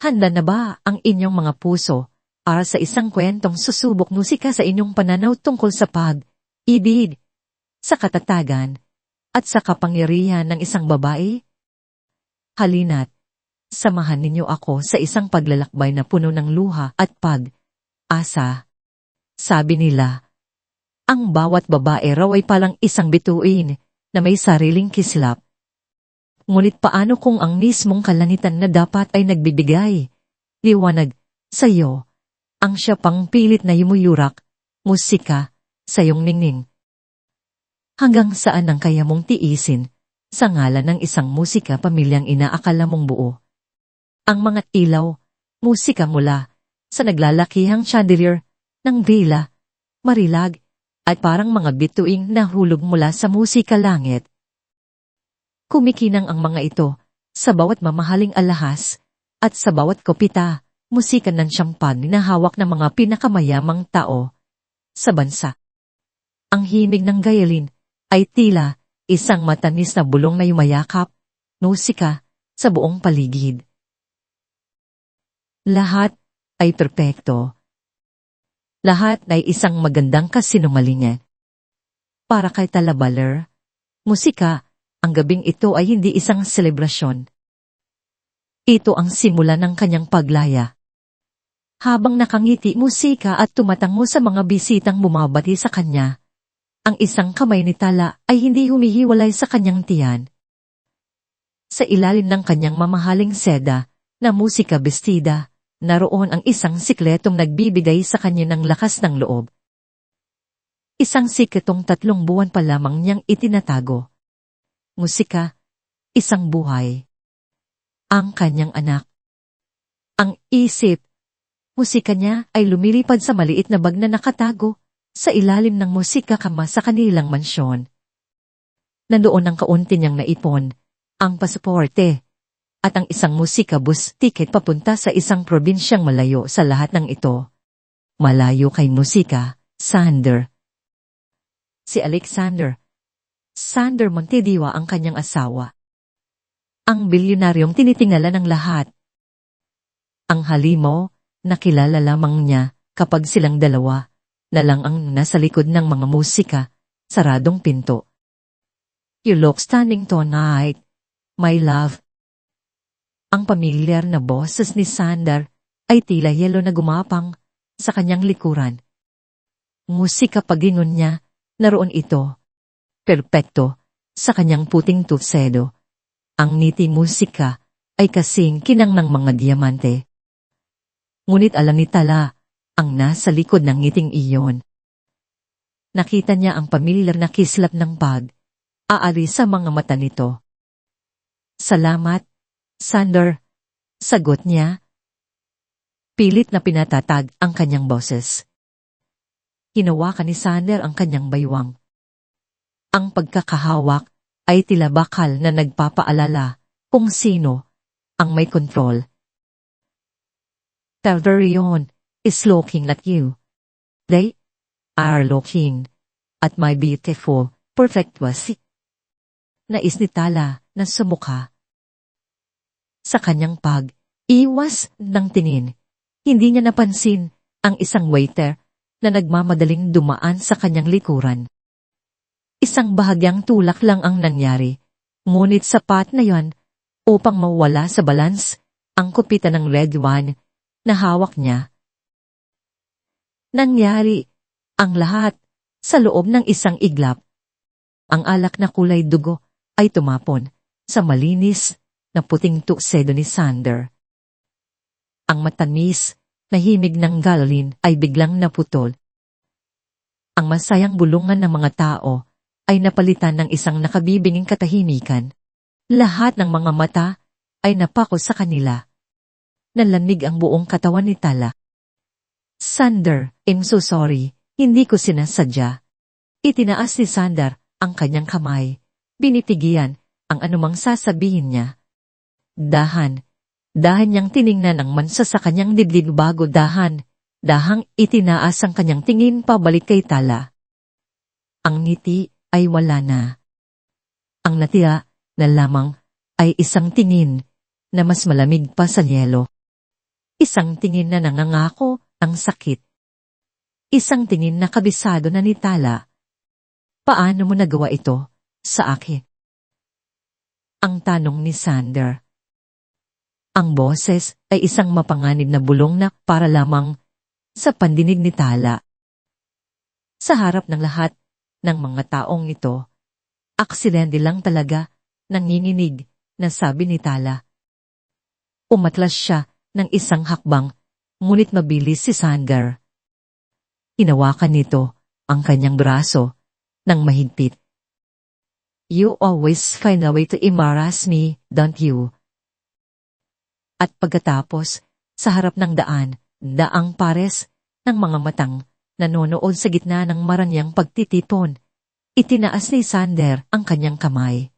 Handa na ba ang inyong mga puso para sa isang kwentong susubok musika sa inyong pananaw tungkol sa pag-ibig, sa katatagan, at sa kapangyarihan ng isang babae? Halina't, samahan ninyo ako sa isang paglalakbay na puno ng luha at pag-asa. Sabi nila, ang bawat babae raw ay palang isang bituin na may sariling kislap. Ngunit paano kung ang mismong kalangitan na dapat ay nagbibigay liwanag sa iyo, ang siya pang pilit na yumuyurak, musika, sa iyong ningning? Hanggang saan ang kaya mong tiisin sa ngalan ng isang musika pamilyang inaakala mong buo? Ang mga ilaw, musika mula sa naglalakihang chandelier ng villa, marilag, at parang mga bituing nahulog mula sa musika langit. Kumikinang ang mga ito sa bawat mamahaling alahas at sa bawat kopita, musika ng champagne na hawak ng mga pinakamayamang tao sa bansa. Ang himig ng gayalin ay tila isang matanis na bulong na yumayakap, musika, sa buong paligid. Lahat ay perpekto. Lahat ay isang magandang kasinungalingan. Para kay Talabaler, musika, ang gabing ito ay hindi isang selebrasyon. Ito ang simula ng kanyang paglaya. Habang nakangiti musika at tumatango sa mga bisitang bumabati sa kanya, ang isang kamay ni Tala ay hindi humihiwalay sa kanyang tiyan. Sa ilalim ng kanyang mamahaling seda na musika bestida, naroon ang isang sikletong nagbibigay sa kanya ng lakas ng loob. Isang sikretong 3 buwan pa lamang niyang itinatago. Musika, isang buhay. Ang kanyang anak. Ang isip, musika niya ay lumilipad sa maliit na bag na nakatago sa ilalim ng musika kama sa kanilang mansyon. Nandoon ang kaunti niyang naipon, ang pasaporte, at ang isang musika bus ticket papunta sa isang probinsyang malayo sa lahat ng ito. Malayo kay musika, Sander. Si Alexander Montediwa ang kanyang asawa. Ang bilyonaryong tinitingala ng lahat. Ang halimaw, nakilala lamang niya kapag silang dalawa na lang ang nasa likod ng mga musika, saradong pinto. You look stunning tonight, my love. Ang pamilyar na boses ni Sander ay tila yelo na gumapang sa kanyang likuran. Musika pagingon niya, naroon ito. Perpekto, sa kanyang puting tuxedo. Ang ngiti musika ay kasing kinang ng mga diamante. Ngunit alam ni Tala, ang nasa likod ng ngiting iyon. Nakita niya ang pamilyar na kislap ng aari sa mga mata nito. Salamat, Sander, sagot niya. Pilit na pinatatag ang kanyang boses. Hinawakan ni Sander ang kanyang baywang. Ang pagkakahawak ay tila bakal na nagpapaalala kung sino ang may control. Taldarion is looking at you. They are looking at my beautiful, perfect wasi. Nais ni Tala na sumukha. Sa kanyang iwas ng tingin, hindi niya napansin ang isang waiter na nagmamadaling dumaan sa kanyang likuran. Isang bahagyang tulak lang ang nangyari, ngunit sapat na yon upang mawala sa balance ang kupita ng red wine na hawak niya. Nangyari ang lahat sa loob ng isang iglap. Ang alak na kulay dugo ay tumapon sa malinis na puting tuksedo ni Sander. Ang matamis na himig ng galolin ay biglang naputol. Ang masayang bulungan ng mga tao ay napalitan ng isang nakabibinging katahimikan. Lahat ng mga mata ay napako sa kanila. Nanlamig ang buong katawan ni Tala. Sander, I'm so sorry, hindi ko sinasadya. Itinaas ni Sander ang kanyang kamay. Binitigian ang anumang sasabihin niya. Dahan niyang tiningnan ang mansa sa kanyang dibdib bago dahang itinaas ang kanyang tingin pabalik kay Tala. Ang ngiti ay wala na. Ang natira na lamang ay isang tingin na mas malamig pa sa yelo. Isang tingin na nangangako ang sakit. Isang tingin na kabisado na ni Tala. Paano mo nagawa ito sa akin? Ang tanong ni Sander. Ang boses ay isang mapanganib na bulong na para lamang sa pandinig ni Tala. Sa harap ng lahat ng mga taong ito, aksidente lang talaga nanginginig na sabi ni Tala. Umatlas siya ng isang hakbang, ngunit mabilis si Sander. Hinawakan nito ang kanyang braso ng mahigpit. You always find a way to embarrass me, don't you? At pagkatapos, sa harap ng daang pares ng mga matang nanonood sa gitna ng maranyang pagtitipon, itinaas ni Sander ang kanyang kamay.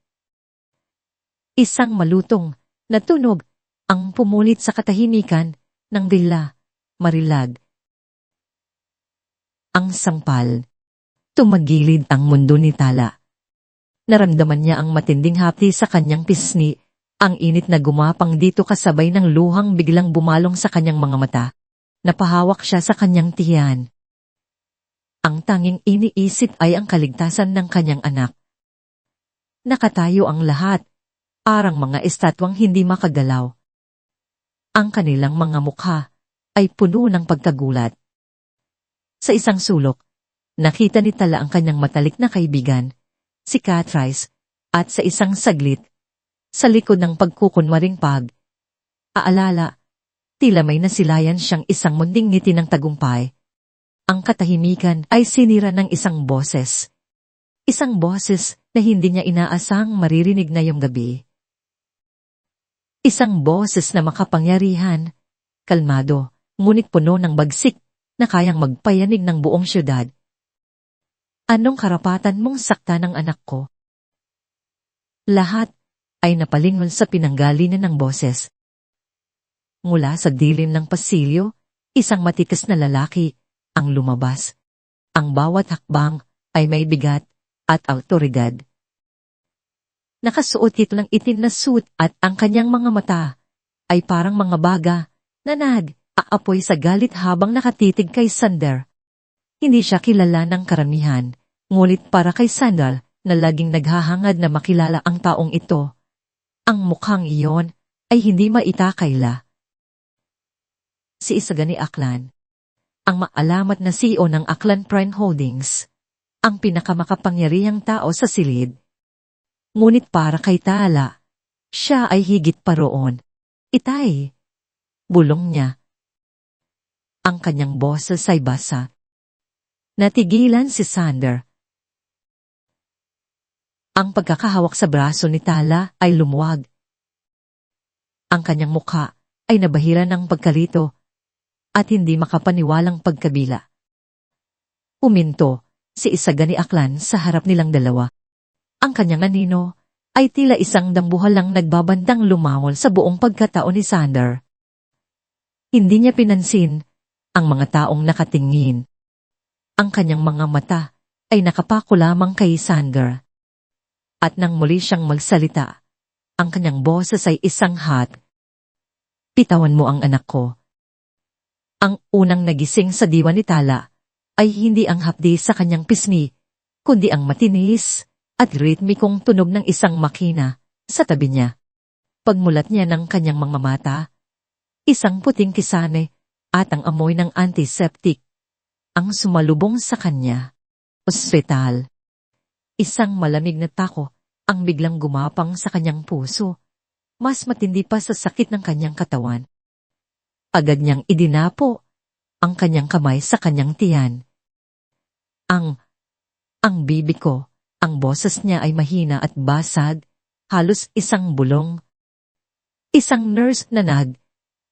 Isang malutong na tunog ang pumulit sa katahimikan ng Villa Marilag. Ang sampal. Tumagilid ang mundo ni Tala. Naramdaman niya ang matinding hapdi sa kanyang pisngi, ang init na gumapang dito kasabay ng luhang biglang bumalong sa kanyang mga mata. Napahawak siya sa kanyang tiyan. Ang tanging iniisip ay ang kaligtasan ng kanyang anak. Nakatayo ang lahat, parang mga estatwang hindi makagalaw. Ang kanilang mga mukha ay puno ng pagkagulat. Sa isang sulok, nakita ni Tala ang kanyang matalik na kaibigan, si Catrice, at sa isang saglit, sa likod ng pagkukunwaring aalala, tila may nasilayan siyang isang munding ngiti ng tagumpay. Ang katahimikan ay sinira ng isang boses. Isang boses na hindi niya inaasang maririnig na yung gabi. Isang boses na makapangyarihan, kalmado, ngunit puno ng bagsik na kayang magpayanig ng buong syudad. Anong karapatan mong sakta ng anak ko? Lahat ay napalingon sa pinanggalingan ng boses. Mula sa dilim ng pasilyo, isang matikas na lalaki ang lumabas. Ang bawat hakbang ay may bigat at awtoridad. Nakasuot ito ng itim na suit at ang kanyang mga mata ay parang mga baga na nag-aapoy sa galit habang nakatitig kay Sander. Hindi siya kilala ng karamihan, ngunit para kay Sander na laging naghahangad na makilala ang taong ito, ang mukhang iyon ay hindi maitakayla. Si Isagani Aklan, ang maalamat na CEO ng Aklan Prime Holdings, ang pinakamakapangyarihang tao sa silid. Ngunit para kay Tala, siya ay higit pa roon. Itay, bulong niya. Ang kanyang boses ay basa. Natigilan si Sander. Ang pagkakahawak sa braso ni Tala ay lumuwag. Ang kanyang mukha ay nabahira ng pagkalito at hindi makapaniwalang pagkabila. Huminto si Isagani Aklan sa harap nilang dalawa. Ang kanyang anino ay tila isang dambuhalang nagbabandang lumawol sa buong pagkatao ni Sander. Hindi niya pinansin ang mga taong nakatingin. Ang kanyang mga mata ay nakapako lamang kay Sander. At nang muli siyang magsalita, ang kanyang boses ay isang Pitawan mo ang anak ko. Ang unang nagising sa diwa ni Tala ay hindi ang hapdi sa kanyang pisngi, kundi ang matinis at ritmikong tunog ng isang makina sa tabi niya. Pagmulat niya ng kanyang mga mata, isang puting kisane at ang amoy ng antiseptic ang sumalubong sa kanya. Ospital. Isang malamig na tako ang biglang gumapang sa kanyang puso, mas matindi pa sa sakit ng kanyang katawan. Agad niyang idinapo ang kanyang kamay sa kanyang tiyan. Ang bibi ko. Ang boses niya ay mahina at basag, halos isang bulong. Isang nurse na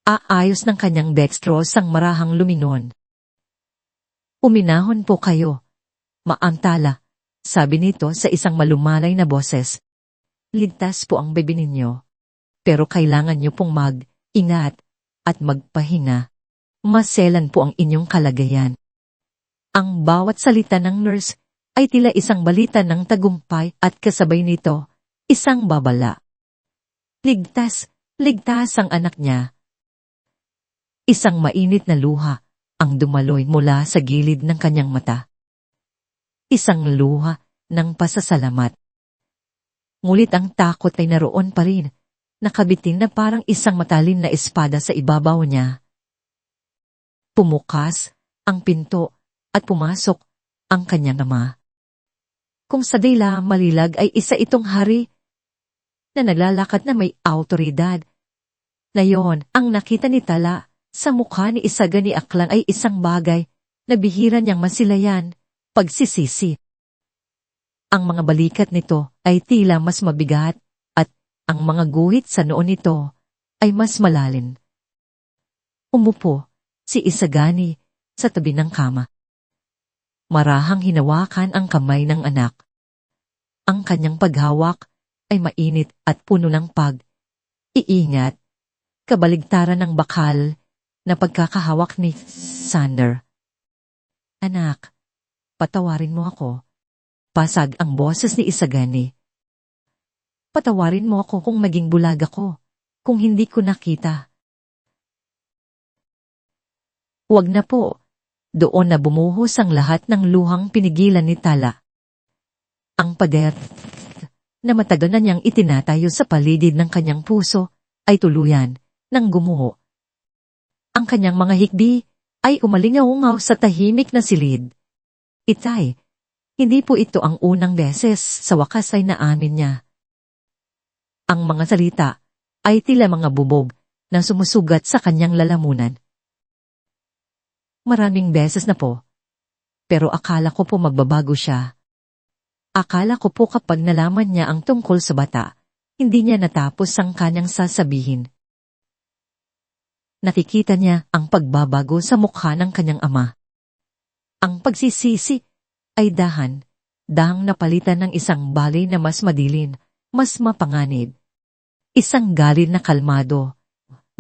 aayos ng kanyang dextrose ang marahang lumingon. Uminahon po kayo, maantala, sabi nito sa isang malumalay na boses. Ligtas po ang bebe ninyo, pero kailangan niyo pong mag-ingat at magpahinga. Maselan po ang inyong kalagayan. Ang bawat salita ng nurse ay tila isang balita ng tagumpay at kasabay nito, isang babala. Ligtas ang anak niya. Isang mainit na luha ang dumaloy mula sa gilid ng kanyang mata. Isang luha ng pasasalamat. Ngunit ang takot ay naroon pa rin, nakabitin na parang isang matalim na espada sa ibabaw niya. Pumukas ang pinto at pumasok ang kanyang ama. Kung sa dila malilag ay isa itong hari na naglalakad na may awtoridad. Ngayon, ang nakita ni Tala sa mukha ni Isaga ni Aklan ay isang bagay na bihira niyang masilayan, pagsisisi. Ang mga balikat nito ay tila mas mabigat at ang mga guhit sa noo nito ay mas malalim. Umupo si Isagani sa tabi ng kama. Marahang hinawakan ang kamay ng anak. Ang kanyang paghawak ay mainit at puno ng pag-iingat, kabaligtaran ng bakal na pagkakahawak ni Sander. Anak, patawarin mo ako. Pasag ang boses ni Isagani. Patawarin mo ako kung maging bulag ako, kung hindi ko nakita. Huwag na po. Doon na bumuhos ang lahat ng luhang pinigilan ni Tala. Ang pader na matagal na niyang itinatayo sa paligid ng kanyang puso ay tuluyan ng gumuho. Ang kanyang mga hikbi ay umalingaw sa tahimik na silid. Itay, hindi po ito ang unang beses, sa wakas ay naamin niya. Ang mga salita ay tila mga bubog na sumusugat sa kanyang lalamunan. Maraming beses na po. Pero akala ko po magbabago siya. Akala ko po kapag nalaman niya ang tungkol sa bata, hindi niya natapos ang kanyang sasabihin. Nakikita niya ang pagbabago sa mukha ng kanyang ama. Ang pagsisisi ay dahang napalitan ng isang balay na mas madilin, mas mapanganib. Isang galit na kalmado,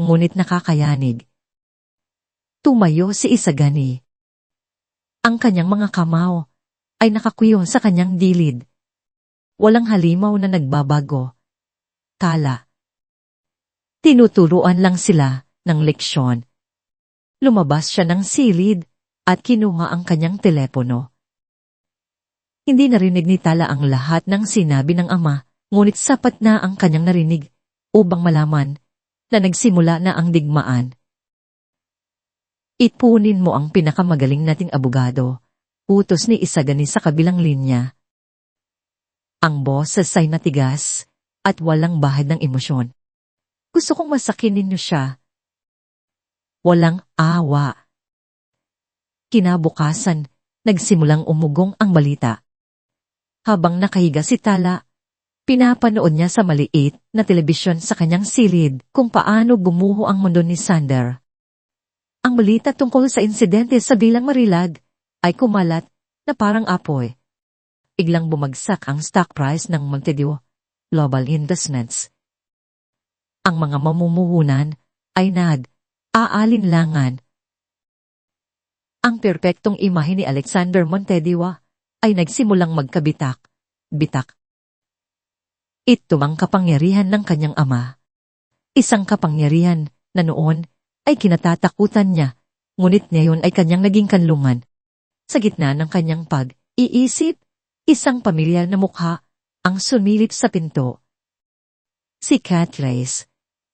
ngunit nakakayanig. Tumayo si Isagani. Ang kanyang mga kamao ay nakakuyo sa kanyang dilid. Walang halimaw na nagbabago. Tala. Tinuturuan lang sila ng leksyon. Lumabas siya ng silid at kinuha ang kanyang telepono. Hindi narinig ni Tala ang lahat ng sinabi ng ama, ngunit sapat na ang kanyang narinig upang malaman na nagsimula na ang digmaan. Ipunin mo ang pinakamagaling nating abogado, utos ni Isagani sa kabilang linya. Ang boses ay matigas at walang bahid ng emosyon. Gusto kong masakin ninyo siya. Walang awa. Kinabukasan, nagsimulang umugong ang balita. Habang nakahiga si Tala, pinapanood niya sa maliit na telebisyon sa kanyang silid kung paano gumuho ang mundo ni Sander. Ang balita tungkol sa insidente sa Bilang Marilag ay kumalat na parang apoy. Biglang bumagsak ang stock price ng Montedio Global Investments. Ang mga mamumuhunan ay nag-aalinlangan. Ang perpektong imahe ni Alexander Montedio ay nagsimulang magkabitak-bitak. Ito ang kapangyarihan ng kanyang ama. Isang kapangyarihan na noon ay kinatatakutan niya, ngunit ngayon ay kanyang naging kanlungan. Sa gitna ng kanyang pag-iisip, isang pamilyar na mukha ang sumilip sa pinto. Si Catrice,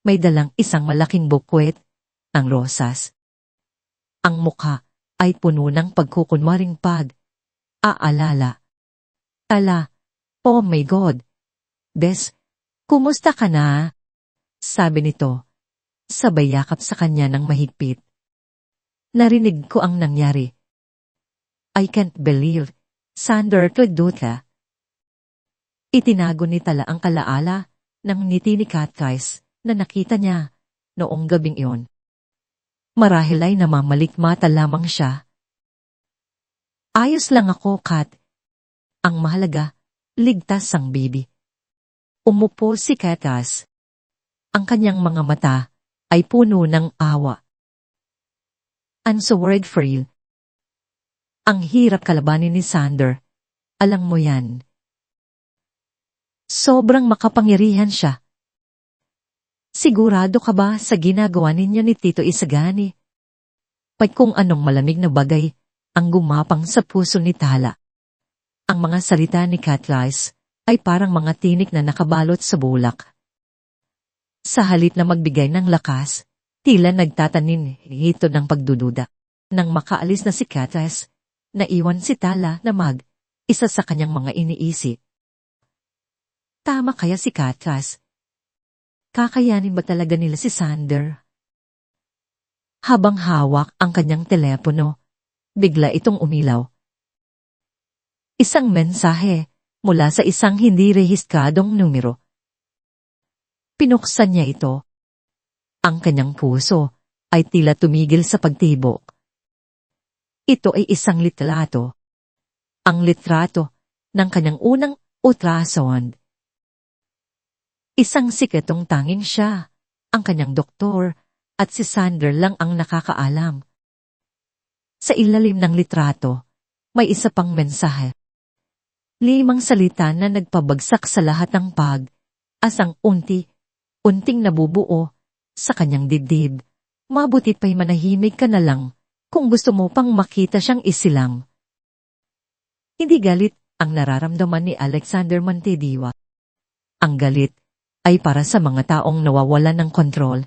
may dalang isang malaking bukwet, ang rosas. Ang mukha ay puno ng pagkukunwaring pag-aalala. Tala, oh my God! Bes, kumusta ka na? Sabi nito. Sabay yakap sa kanya ng mahigpit. Narinig ko ang nangyari. I can't believe, Sander Claduca. Itinago ni Tala ang kalaala ng ngiti ni Catrice na nakita niya noong gabing iyon. Marahil ay namamalikmata lamang siya. Ayos lang ako, Kat. Ang mahalaga, ligtas ang baby. Umupo si Catrice. Ang kanyang mga mata ay puno ng awa. I'm so worried for you. Ang hirap kalabanin ni Sander. Alam mo yan. Sobrang makapangyarihan siya. Sigurado ka ba sa ginagawa ninyo ni Tito Isagani Pay kung anong malamig na bagay ang gumapang sa puso ni Tala. Ang mga salita ni Catlice ay parang mga tinik na nakabalot sa bulak. Sa halip na magbigay ng lakas, tila nagtatanim ito ng pagdududa. Nang makaalis na si Catlice, naiwan si Tala na isa sa kanyang mga iniisip. Tama kaya si Catlice? Kakayanin ba talaga nila si Sander? Habang hawak ang kanyang telepono, bigla itong umilaw. Isang mensahe mula sa isang hindi rehistradong numero. Pinuksan niya ito. Ang kanyang puso ay tila tumigil sa pagtibok. Ito ay isang litrato. Ang litrato ng kanyang unang ultrasound. Isang sikretong tanging siya, ang kanyang doktor, at si Sander lang ang nakakaalam. Sa ilalim ng litrato, may isa pang mensahe. 5 salita na nagpabagsak sa lahat ng asang unting nabubuo sa kanyang dibdib. Mabutit pa'y manahimik ka na lang kung gusto mo pang makita siyang isilang. Hindi galit ang nararamdaman ni Alexander Montediwa. Ang galit ay para sa mga taong nawawalan ng kontrol.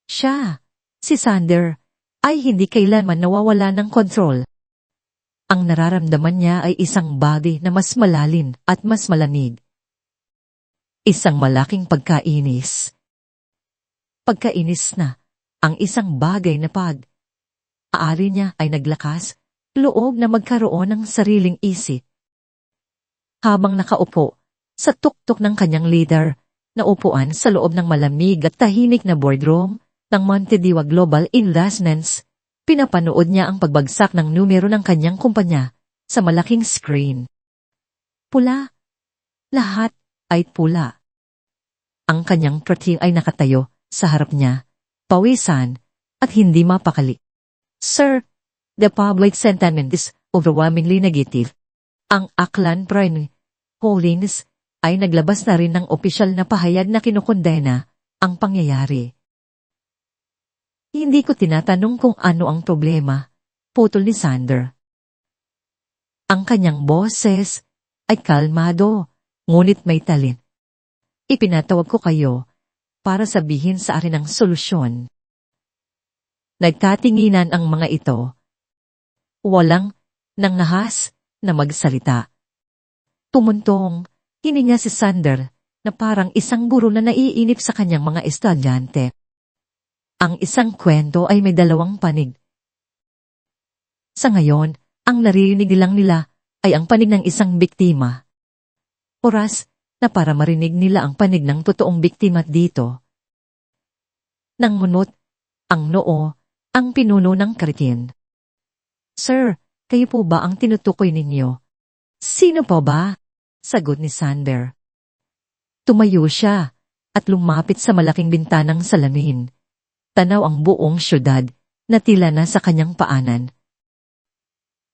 Siya, si Sander, ay hindi kailanman nawawala ng kontrol. Ang nararamdaman niya ay isang bagay na mas malalim at mas malamig. Isang malaking pagkainis. Pagkainis na ang isang bagay na aari niya ay naglakas, loob na magkaroon ng sariling isip. Habang nakaupo sa tuktok ng kanyang leader na upuan sa loob ng malamig at tahimik na boardroom ng Montediwa Global Investments, pinapanood niya ang pagbagsak ng numero ng kanyang kumpanya sa malaking screen. Pula. Lahat ay pula. Ang kanyang prating ay nakatayo sa harap niya, pawisan, at hindi mapakali. Sir, the public sentiment is overwhelmingly negative. Ang Aklan Prime Holdings ay naglabas na rin ng opisyal na pahayag na kinukondena ang pangyayari. Hindi ko tinatanong kung ano ang problema, putol ni Sander. Ang kanyang boses ay kalmado, ngunit may talin. Ipinatawag ko kayo para sabihin sa akin ang solusyon. Nagkatinginan ang mga ito. Walang nang nahas na magsalita. Tumuntong, hininga si Sander na parang isang guro na naiinip sa kanyang mga estudyante. Ang isang kwento ay may 2 panig. Sa ngayon, ang naririnig lang nila ay ang panig ng isang biktima. Oras na para marinig nila ang panig ng totoong biktima dito. Nang munot, ang noo, ang pinuno ng karitin. Sir, kayo po ba ang tinutukoy ninyo? Sino po ba? Sagot ni Sander. Tumayo siya at lumapit sa malaking bintanang salamin. Tanaw ang buong syudad na tila na sa kanyang paanan.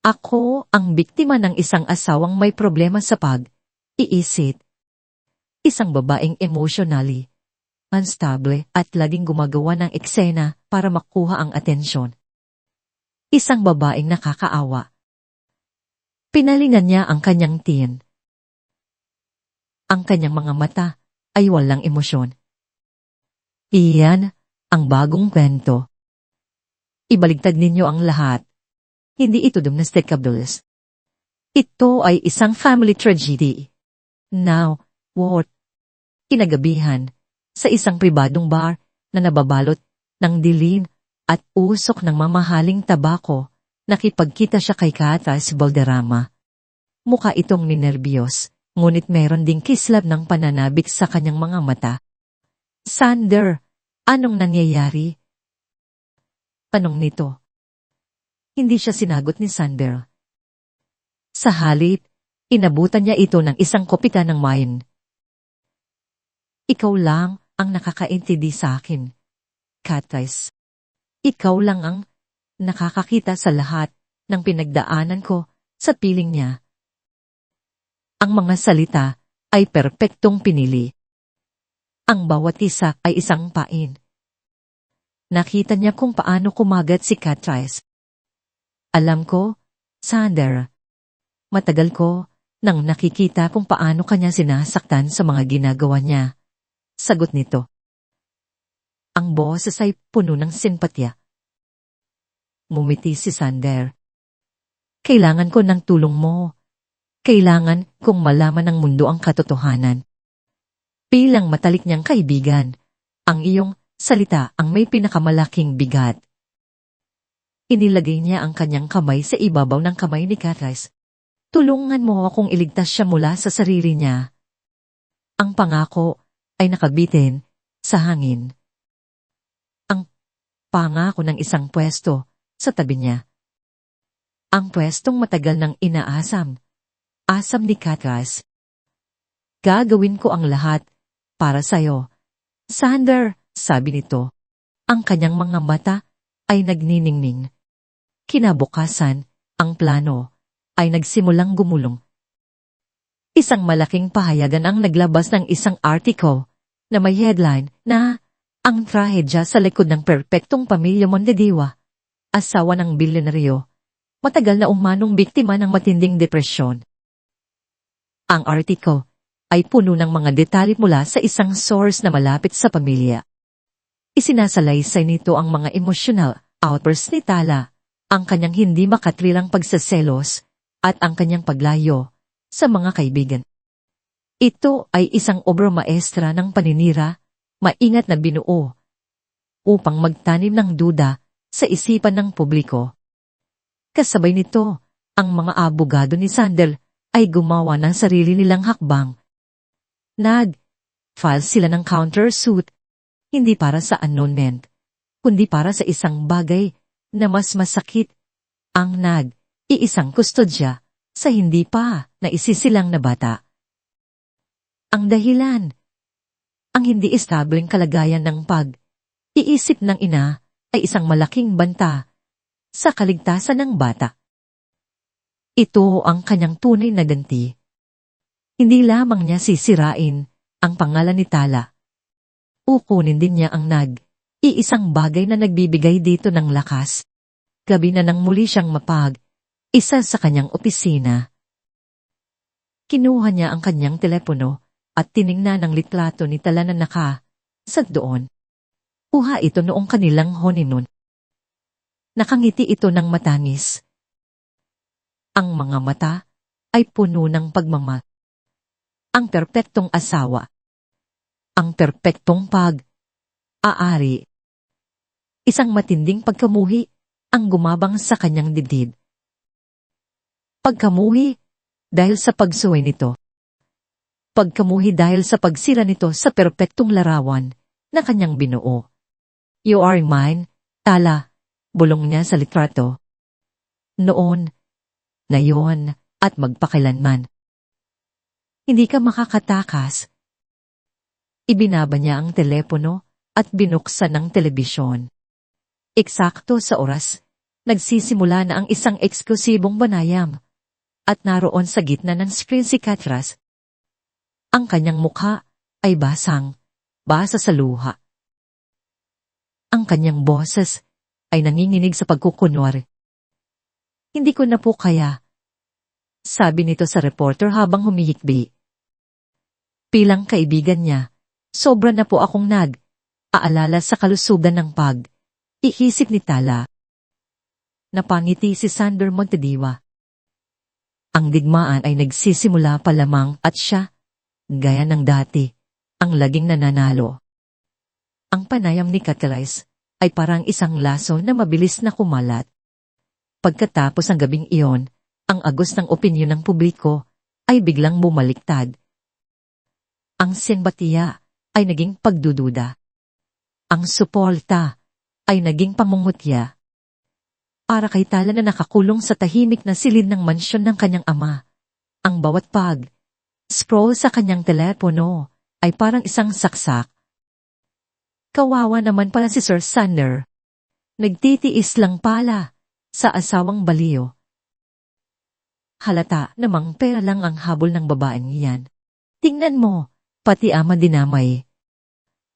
Ako ang biktima ng isang asawang may problema sa pag-iisip. Isang babaeng emotionally unstable at laging gumagawa ng eksena para makuha ang atensyon. Isang babaeng nakakaawa. Pinalingan niya ang kanyang tiyan. Ang kanyang mga mata ay walang emosyon. Iyan ang bagong kwento. Ibaligtad ninyo ang lahat. Hindi ito domestic abuse. Ito ay isang family tragedy. Now, what? Kinagabihan, sa isang pribadong bar na nababalot ng dilim at usok ng mamahaling tabako, nakipagkita siya kay Catlice Valderrama. Mukha itong ninerbiyos, ngunit meron ding kislab ng pananabik sa kanyang mga mata. Sander, anong nangyayari? Tanong nito. Hindi siya sinagot ni Sander. Sa halip, inabutan niya ito ng isang kopita ng wine. Ikaw lang ang nakakaintindi sa akin, Catlice. Ikaw lang ang nakakakita sa lahat ng pinagdaanan ko sa piling niya. Ang mga salita ay perpektong pinili. Ang bawat isa ay isang pain. Nakita niya kung paano kumagat si Catrice. Alam ko, Sander. Matagal ko nang nakikita kung paano kanya sinasaktan sa mga ginagawa niya. Sagot nito. Ang boses ay puno ng simpatya. Ngumiti si Sander. Kailangan ko ng tulong mo. Kailangan kong malaman ng mundo ang katotohanan. Bilang matalik niyang kaibigan, ang iyong salita ang may pinakamalaking bigat. Inilagay niya ang kanyang kamay sa ibabaw ng kamay ni Catrice. Tulungan mo akong iligtas siya mula sa sarili niya. Ang pangako ay nakabitin sa hangin. Ang pangako ng isang pwesto sa tabi niya. Ang pwestong matagal nang inaasam. Asam ni Catrice. Gagawin ko ang lahat para sa'yo. Sander, sabi nito. Ang kanyang mga mata ay nagniningning. Kinabukasan, ang plano ay nagsimulang gumulong. Isang malaking pahayagan ang naglabas ng isang article na may headline na ang trahedya sa likod ng perpektong pamilya Mondadiwa, asawa ng bilyonaryo, matagal na umanong biktima ng matinding depresyon. Ang article ay puno ng mga detalye mula sa isang source na malapit sa pamilya. Isinasalaysay nito ang mga emosyonal outbursts ni Tala, ang kanyang hindi makatrilang pagsaselos, at ang kanyang paglayo sa mga kaibigan. Ito ay isang obra maestra ng paninira, maingat na binuo, upang magtanim ng duda sa isipan ng publiko. Kasabay nito, ang mga abogado ni Sander ay gumawa ng sarili nilang hakbang. Nag-file sila ng countersuit, hindi para sa annulment, kundi para sa isang bagay na mas masakit, ang iisang kustodya sa hindi pa naisisilang na bata. Ang dahilan, ang hindi establing kalagayan ng pag-iisip ng ina ay isang malaking banta sa kaligtasan ng bata. Ito ang kanyang tunay na ganti. Hindi lamang niya sisirain ang pangalan ni Tala. Ukunin din niya ang iisang bagay na nagbibigay dito ng lakas. Gabi na nang muli siyang isa sa kanyang opisina. Kinuha niya ang kanyang telepono at tiningnan ang litrato ni Tala na nakasad doon. Kuha ito noong kanilang honeymoon. Nakangiti ito ng matanis. Ang mga mata ay puno ng pagmamahal. Ang perpektong asawa. Ang perpektong pag-aari. Isang matinding pagkamuhi ang gumabang sa kanyang dibdib. Pagkamuhi dahil sa pagsuway nito. Pagkamuhi dahil sa pagsira nito sa perpektong larawan na kanyang binuo. You are mine, Tala, bulong niya sa litrato. Noon, ngayon, at magpakilanman. Hindi ka makakatakas. Ibinaba niya ang telepono at binuksan ng telebisyon. Eksakto sa oras, nagsisimula na ang isang eksklusibong banayam, at naroon sa gitna ng screen si Catrice. Ang kanyang mukha ay basa sa luha. Ang kanyang boses ay nanginginig sa pagkukunwari. Hindi ko na po kaya, sabi nito sa reporter habang humihikbi. Bilang kaibigan niya, sobra na po akong aalala sa kalusugan ng iisip ni Tala. Napangiti si Sander Mondadiwa. Ang digmaan ay nagsisimula pa lamang at siya, gaya ng dati, ang laging nananalo. Ang panayam ni Catrice ay parang isang laso na mabilis na kumalat. Pagkatapos ng gabing iyon, ang agos ng opinyon ng publiko ay biglang bumaliktad. Ang simbatiya ay naging pagdududa. Ang suporta ay naging pamungutya. Para kay Tala na nakakulong sa tahimik na silid ng mansyon ng kanyang ama, ang bawat scroll sa kanyang telepono ay parang isang saksak. Kawawa naman pala si Sir Sander. Nagtitiis lang pala sa asawang baliyo. Halata namang pera lang ang habol ng babaeng iyan. Tingnan mo, pati ama dinamay.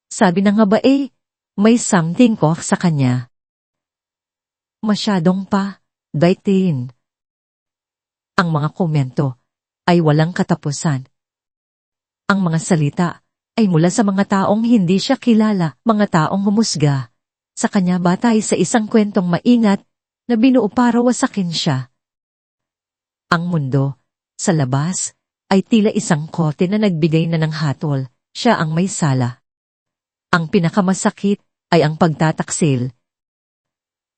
Sabi na nga ba May something ko sa kanya. Masyadong pa, daitin. Ang mga komento ay walang katapusan. Ang mga salita ay mula sa mga taong hindi siya kilala, mga taong humusga sa kanya batay sa isang kwentong maingat na binuo para wasakin siya. Ang mundo, sa labas, ay tila isang kote na nagbigay na ng hatol, siya ang may sala. Ang pinakamasakit ay ang pagtataksil.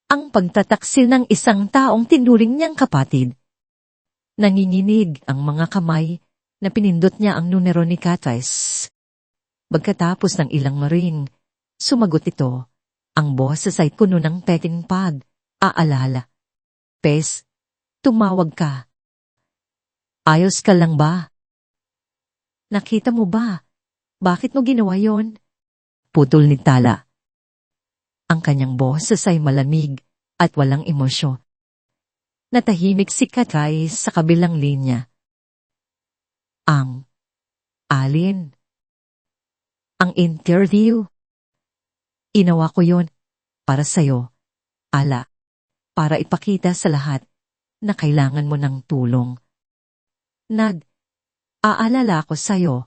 Ang pagtataksil ng isang taong tinuring niyang kapatid. Nanginginig ang mga kamay na pinindot niya ang numero ni Catrice. Pagkatapos ng ilang ring, sumagot ito. Ang boses ay puno ng peking pag-aalala. Pes, tumawag ka. Ayos ka lang ba? Nakita mo ba? Bakit mo ginawa yon? Putol ni Tala. Ang kanyang boses ay malamig at walang emosyon. Natahimik si Catrice sa kabilang linya. Alin? Ang interview. Inawa ko yon para sa'yo, Ala. Para ipakita sa lahat na kailangan mo ng tulong. Aalala ko sa'yo.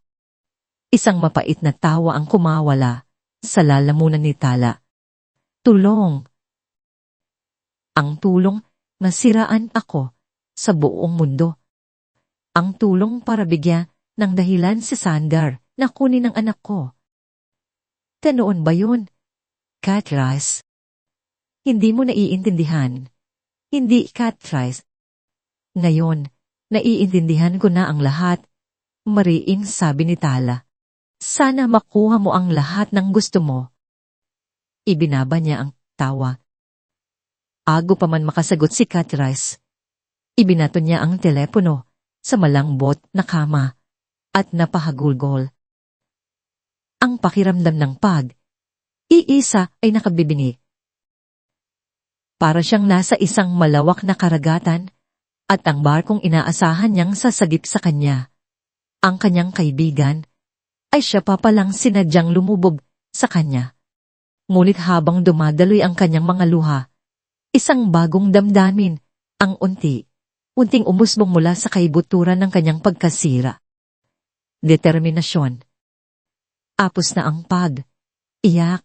Isang mapait na tawa ang kumawala sa lalamunan ni Tala. Tulong. Ang tulong na siraan ako sa buong mundo. Ang tulong para bigyan ng dahilan si Sander na kunin ang anak ko. Noon ba yun? Catrice. Hindi mo naiintindihan. Hindi, Catrice. Ngayon, naiintindihan ko na ang lahat. Mariing sabi ni Tala. Sana makuha mo ang lahat ng gusto mo. Ibinaba niya ang tawa. Ago pa man makasagot si Catrice. Ibinato niya ang telepono sa malambot na kama at napahagulgol. Ang pakiramdam ng iisa ay nakabibingi. Para siyang nasa isang malawak na karagatan at ang barkong inaasahan niyang sasagip sa kanya. Ang kanyang kaibigan ay siya pa palang sinadyang lumubog sa kanya. Ngunit habang dumadaloy ang kanyang mga luha, isang bagong damdamin ang unting umusbong mula sa kaibuturan ng kanyang pagkasira. Determinasyon. Tapos na ang iyak.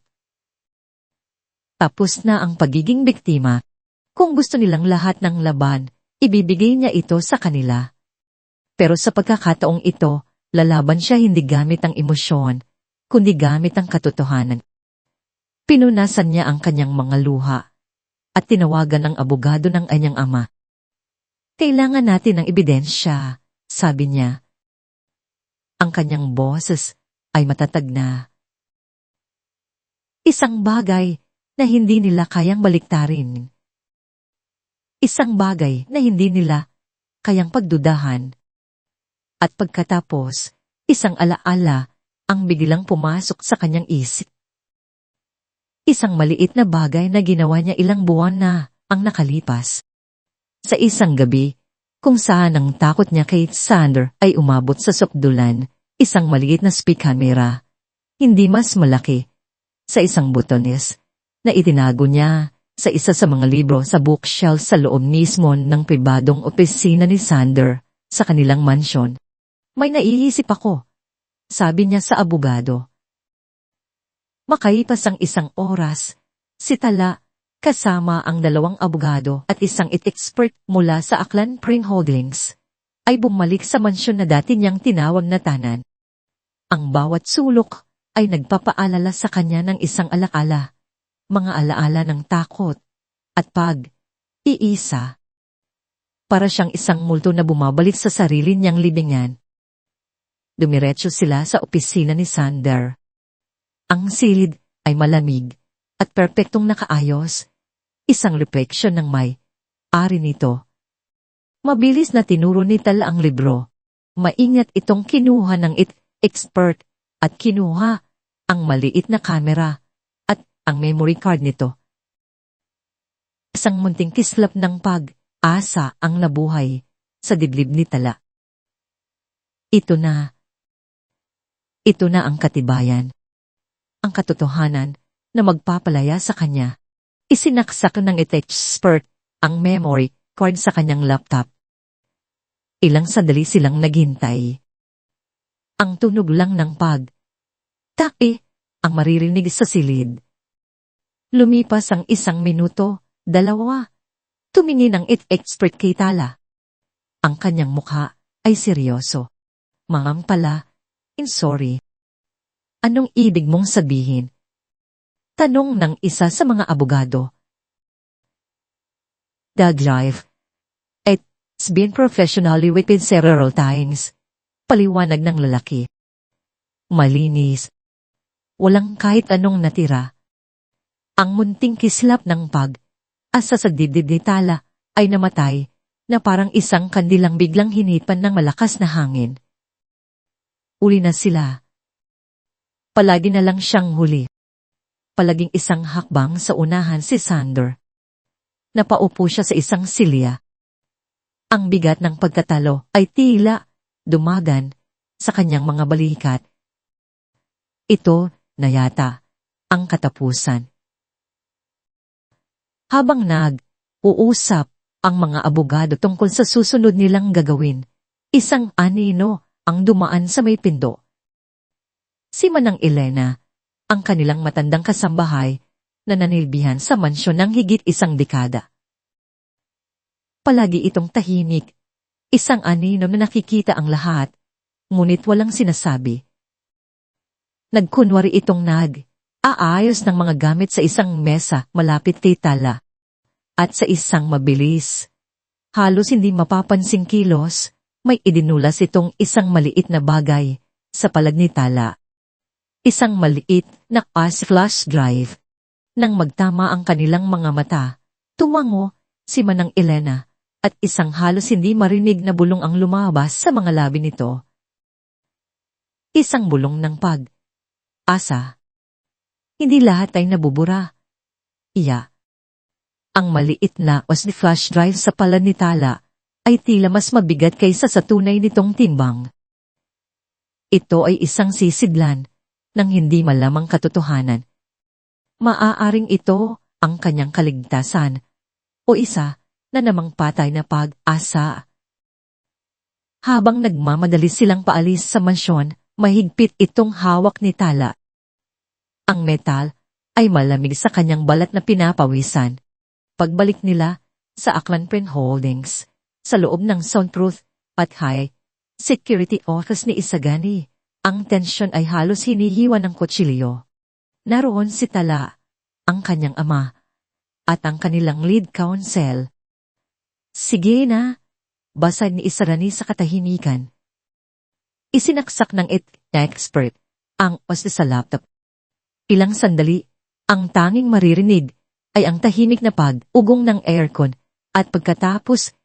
Tapos na ang pagiging biktima. Kung gusto nilang lahat ng laban, ibibigay niya ito sa kanila. Pero sa pagkakataong ito, lalaban siya hindi gamit ang emosyon, kundi gamit ang katotohanan. Pinunasan niya ang kanyang mga luha at tinawagan ang abogado ng kanyang ama. Kailangan natin ng ebidensya, sabi niya. Ang kanyang boses ay matatag na. Isang bagay na hindi nila kayang baliktarin. Isang bagay na hindi nila kayang pagdudahan. At pagkatapos, isang alaala ang biglang pumasok sa kanyang isip. Isang maliit na bagay na ginawa niya ilang buwan na ang nakalipas. Sa isang gabi, kung saan ang takot niya kay Sander ay umabot sa sukdulan, isang maliit na speak camera, hindi mas malaki, sa isang butones, na itinago niya sa isa sa mga libro sa bookshelf sa loob mismo ng pribadong opisina ni Sander sa kanilang mansyon. May naiisip ako, sabi niya sa abogado. Makaipas ang isang oras, si Tala, kasama ang 2 abogado at isang expert mula sa Aklan Pring Holdings, ay bumalik sa mansyon na dati niyang tinawag na tanan. Ang bawat sulok ay nagpapaalala sa kanya ng isang alaala, mga alaala ng takot at iisa. Para siyang isang multo na bumabalik sa sarili niyang libingan. Dumiretso sila sa opisina ni Sander. Ang silid ay malamig at perpektong nakaayos, isang refleksyon ng may-ari nito. Mabilis na tinuro ni Tala ang libro. Maingat itong kinuha ng expert at kinuha ang maliit na kamera at ang memory card nito. Isang munting kislap ng pag-asa ang nabuhay sa dibdib ni Tala. Ito na ang katibayan. Ang katotohanan na magpapalaya sa kanya. Isinaksak ng expert ang memory card sa kanyang laptop. Ilang sandali silang naghintay. Ang tunog lang ng pag-taki ang maririnig sa silid. Lumipas ang 1 minuto, 2. Tumingin ang expert kay Tala. Ang kanyang mukha ay seryoso. Ma'am pala, sorry. Anong ibig mong sabihin? Tanong ng isa sa mga abogado. The drive. It's been professionally whipped several times. Paliwanag ng lalaki. Malinis. Walang kahit anong natira. Ang munting kislap ng asa sa dibdib ni Tala ay namatay na parang isang kandilang biglang hinipan ng malakas na hangin. Uli na sila. Palagi na lang siyang huli. Palaging isang hakbang sa unahan si Sander. Napaupo siya sa isang silya. Ang bigat ng pagkatalo ay tila dumagan sa kanyang mga balikat. Ito na yata ang katapusan. Habang nag-uusap ang mga abogado tungkol sa susunod nilang gagawin, isang anino ang dumaan sa may pinto. Si Manang Elena, ang kanilang matandang kasambahay na nanilbihan sa mansyon ng higit 1 dekada. Palagi itong tahimik, isang anino na nakikita ang lahat, ngunit walang sinasabi. Nagkunwari itong aayos ng mga gamit sa isang mesa malapit kay Tala. At sa isang mabilis, halos hindi mapapansing kilos, may idinulas itong isang maliit na bagay sa palad ni Tala. Isang maliit na flash drive. Nang magtama ang kanilang mga mata, tumango si Manang Elena at isang halos hindi marinig na bulong ang lumabas sa mga labi nito. Isang bulong ng asa. Hindi lahat ay nabubura. Ang maliit na flash drive sa palad ni Tala ay tila mas mabigat kaysa sa tunay nitong timbang. Ito ay isang sisidlan ng hindi malamang katotohanan. Maaaring ito ang kanyang kaligtasan o isa na namang patay na pag-asa. Habang nagmamadali silang paalis sa mansyon, mahigpit itong hawak ni Tala. Ang metal ay malamig sa kanyang balat na pinapawisan. Pagbalik nila sa Aklan Pen Holdings, sa loob ng soundproof at high security office ni Isagani, ang tensyon ay halos hinihiwa ng kutsilyo. Naroon si Tala, ang kanyang ama, at ang kanilang lead counsel. Sige na, basad ni Isarani sa katahimikan. Isinaksak ng expert ang sa laptop. Ilang sandali, ang tanging maririnig ay ang tahimik na pag-ugong ng aircon at pagkatapos,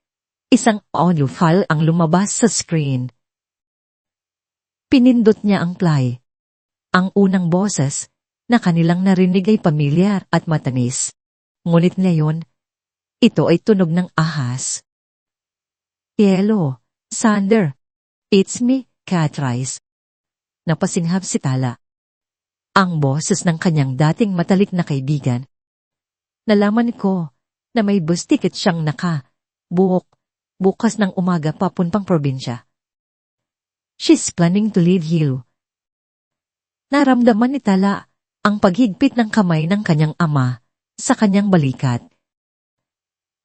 isang audio file ang lumabas sa screen. Pinindot niya ang play. Ang unang boses na kanilang narinig ay pamilyar at matamis. Ngunit ngayon, ito ay tunog ng ahas. Hello, Sander. It's me, Catrice. Napasinghap si Tala. Ang boses ng kanyang dating matalik na kaibigan. Nalaman ko na may bus ticket siyang bukas ng umaga papuntang probinsya. She's planning to leave you. Naramdaman ni Tala ang paghigpit ng kamay ng kanyang ama sa kanyang balikat.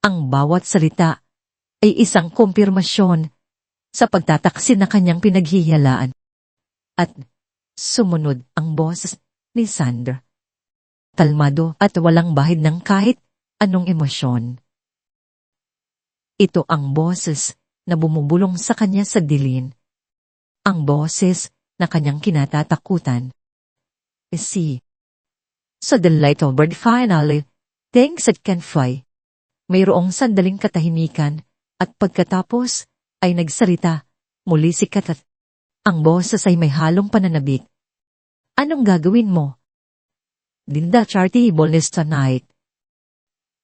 Ang bawat salita ay isang kumpirmasyon sa pagtataksin na kanyang pinaghihiyalaan. At sumunod ang boses ni Sander. Kalmado at walang bahid ng kahit anong emosyon. Ito ang boses na bumubulong sa kanya sa dilin. Ang boses na kanyang kinatatakutan. So the little bird finally thinks it can fly. Mayroong sandaling katahimikan at pagkatapos ay nagsalita muli si Katat. Ang boses ay may halong pananabik. Anong gagawin mo? Linda Charity Bonus tonight.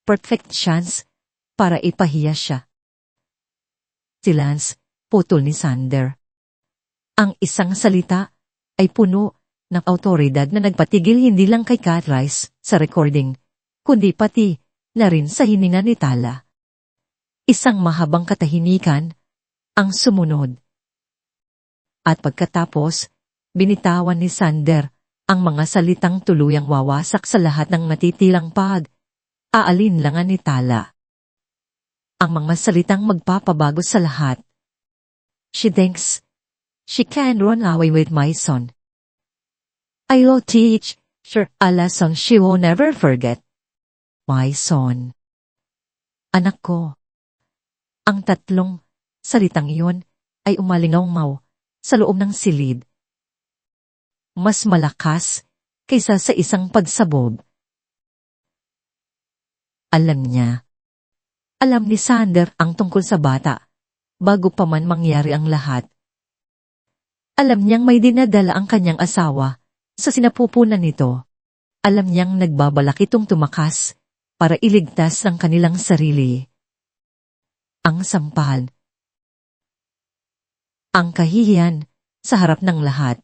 Perfect chance para ipahiya siya. Si Lance, putol ni Sander. Ang isang salita ay puno ng awtoridad na nagpatigil hindi lang kay Catrice sa recording, kundi pati na rin sa hininga ni Tala. Isang mahabang katahimikan ang sumunod. At pagkatapos, binitawan ni Sander ang mga salitang tuluyang wawasak sa lahat ng natitilang pag-aalinlangan ni Tala. Ang mga salitang magpapabago sa lahat. She thinks she can run away with my son. I will teach her a lesson she will never forget. My son. Anak ko. Ang tatlong salitang iyon ay umalingaw sa loob ng silid. Mas malakas kaysa sa isang pagsabog. Alam niya. Alam ni Sander ang tungkol sa bata bago pa man mangyari ang lahat. Alam niyang may dinadala ang kanyang asawa sa sinapupunan nito. Alam niyang nagbabalak itong tumakas para iligtas ang kanilang sarili. Ang sampal. Ang kahihiyan sa harap ng lahat.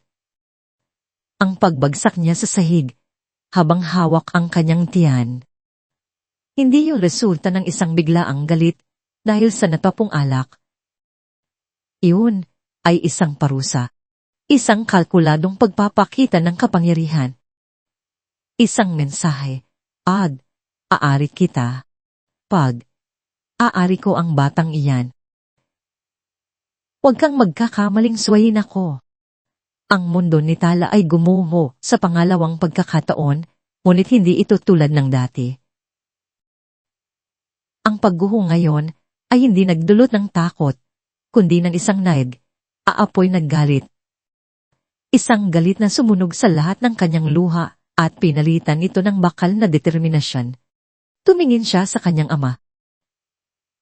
Ang pagbagsak niya sa sahig habang hawak ang kanyang tiyan. Hindi yung resulta ng isang biglaang galit dahil sa natapong alak. Iyon ay isang parusa. Isang kalkuladong pagpapakita ng kapangyarihan. Isang mensahe. Aari kita. Aari ko ang batang iyan. Huwag kang magkakamaling suwayin ako. Ang mundo ni Tala ay gumuho sa pangalawang pagkakataon, ngunit hindi ito tulad ng dati. Ang pagguho ngayon ay hindi nagdulot ng takot, kundi ng isang aapoy naggalit. Isang galit na sumunog sa lahat ng kanyang luha at pinalitan ito ng bakal na determinasyon. Tumingin siya sa kanyang ama.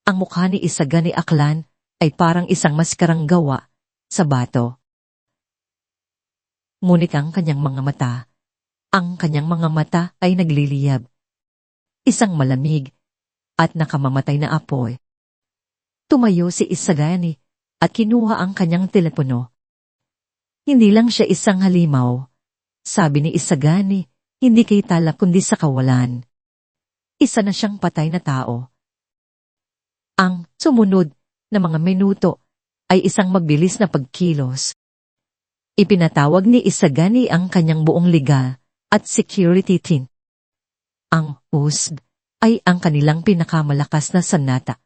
Ang mukha ni Isaga ni Aklan ay parang isang maskarang gawa sa bato. Ngunit ang kanyang mga mata ay nagliliyab. Isang malamig at nakamamatay na apoy. Tumayo si Isagani at kinuha ang kanyang telepono. Hindi lang siya isang halimaw. Sabi ni Isagani, hindi kay Tala kundi sa kawalan. Isa na siyang patay na tao. Ang sumunod na mga minuto ay isang mabilis na pagkilos. Ipinatawag ni Isagani ang kanyang buong liga at security team. Ang USB ay ang kanilang pinakamalakas na sanata.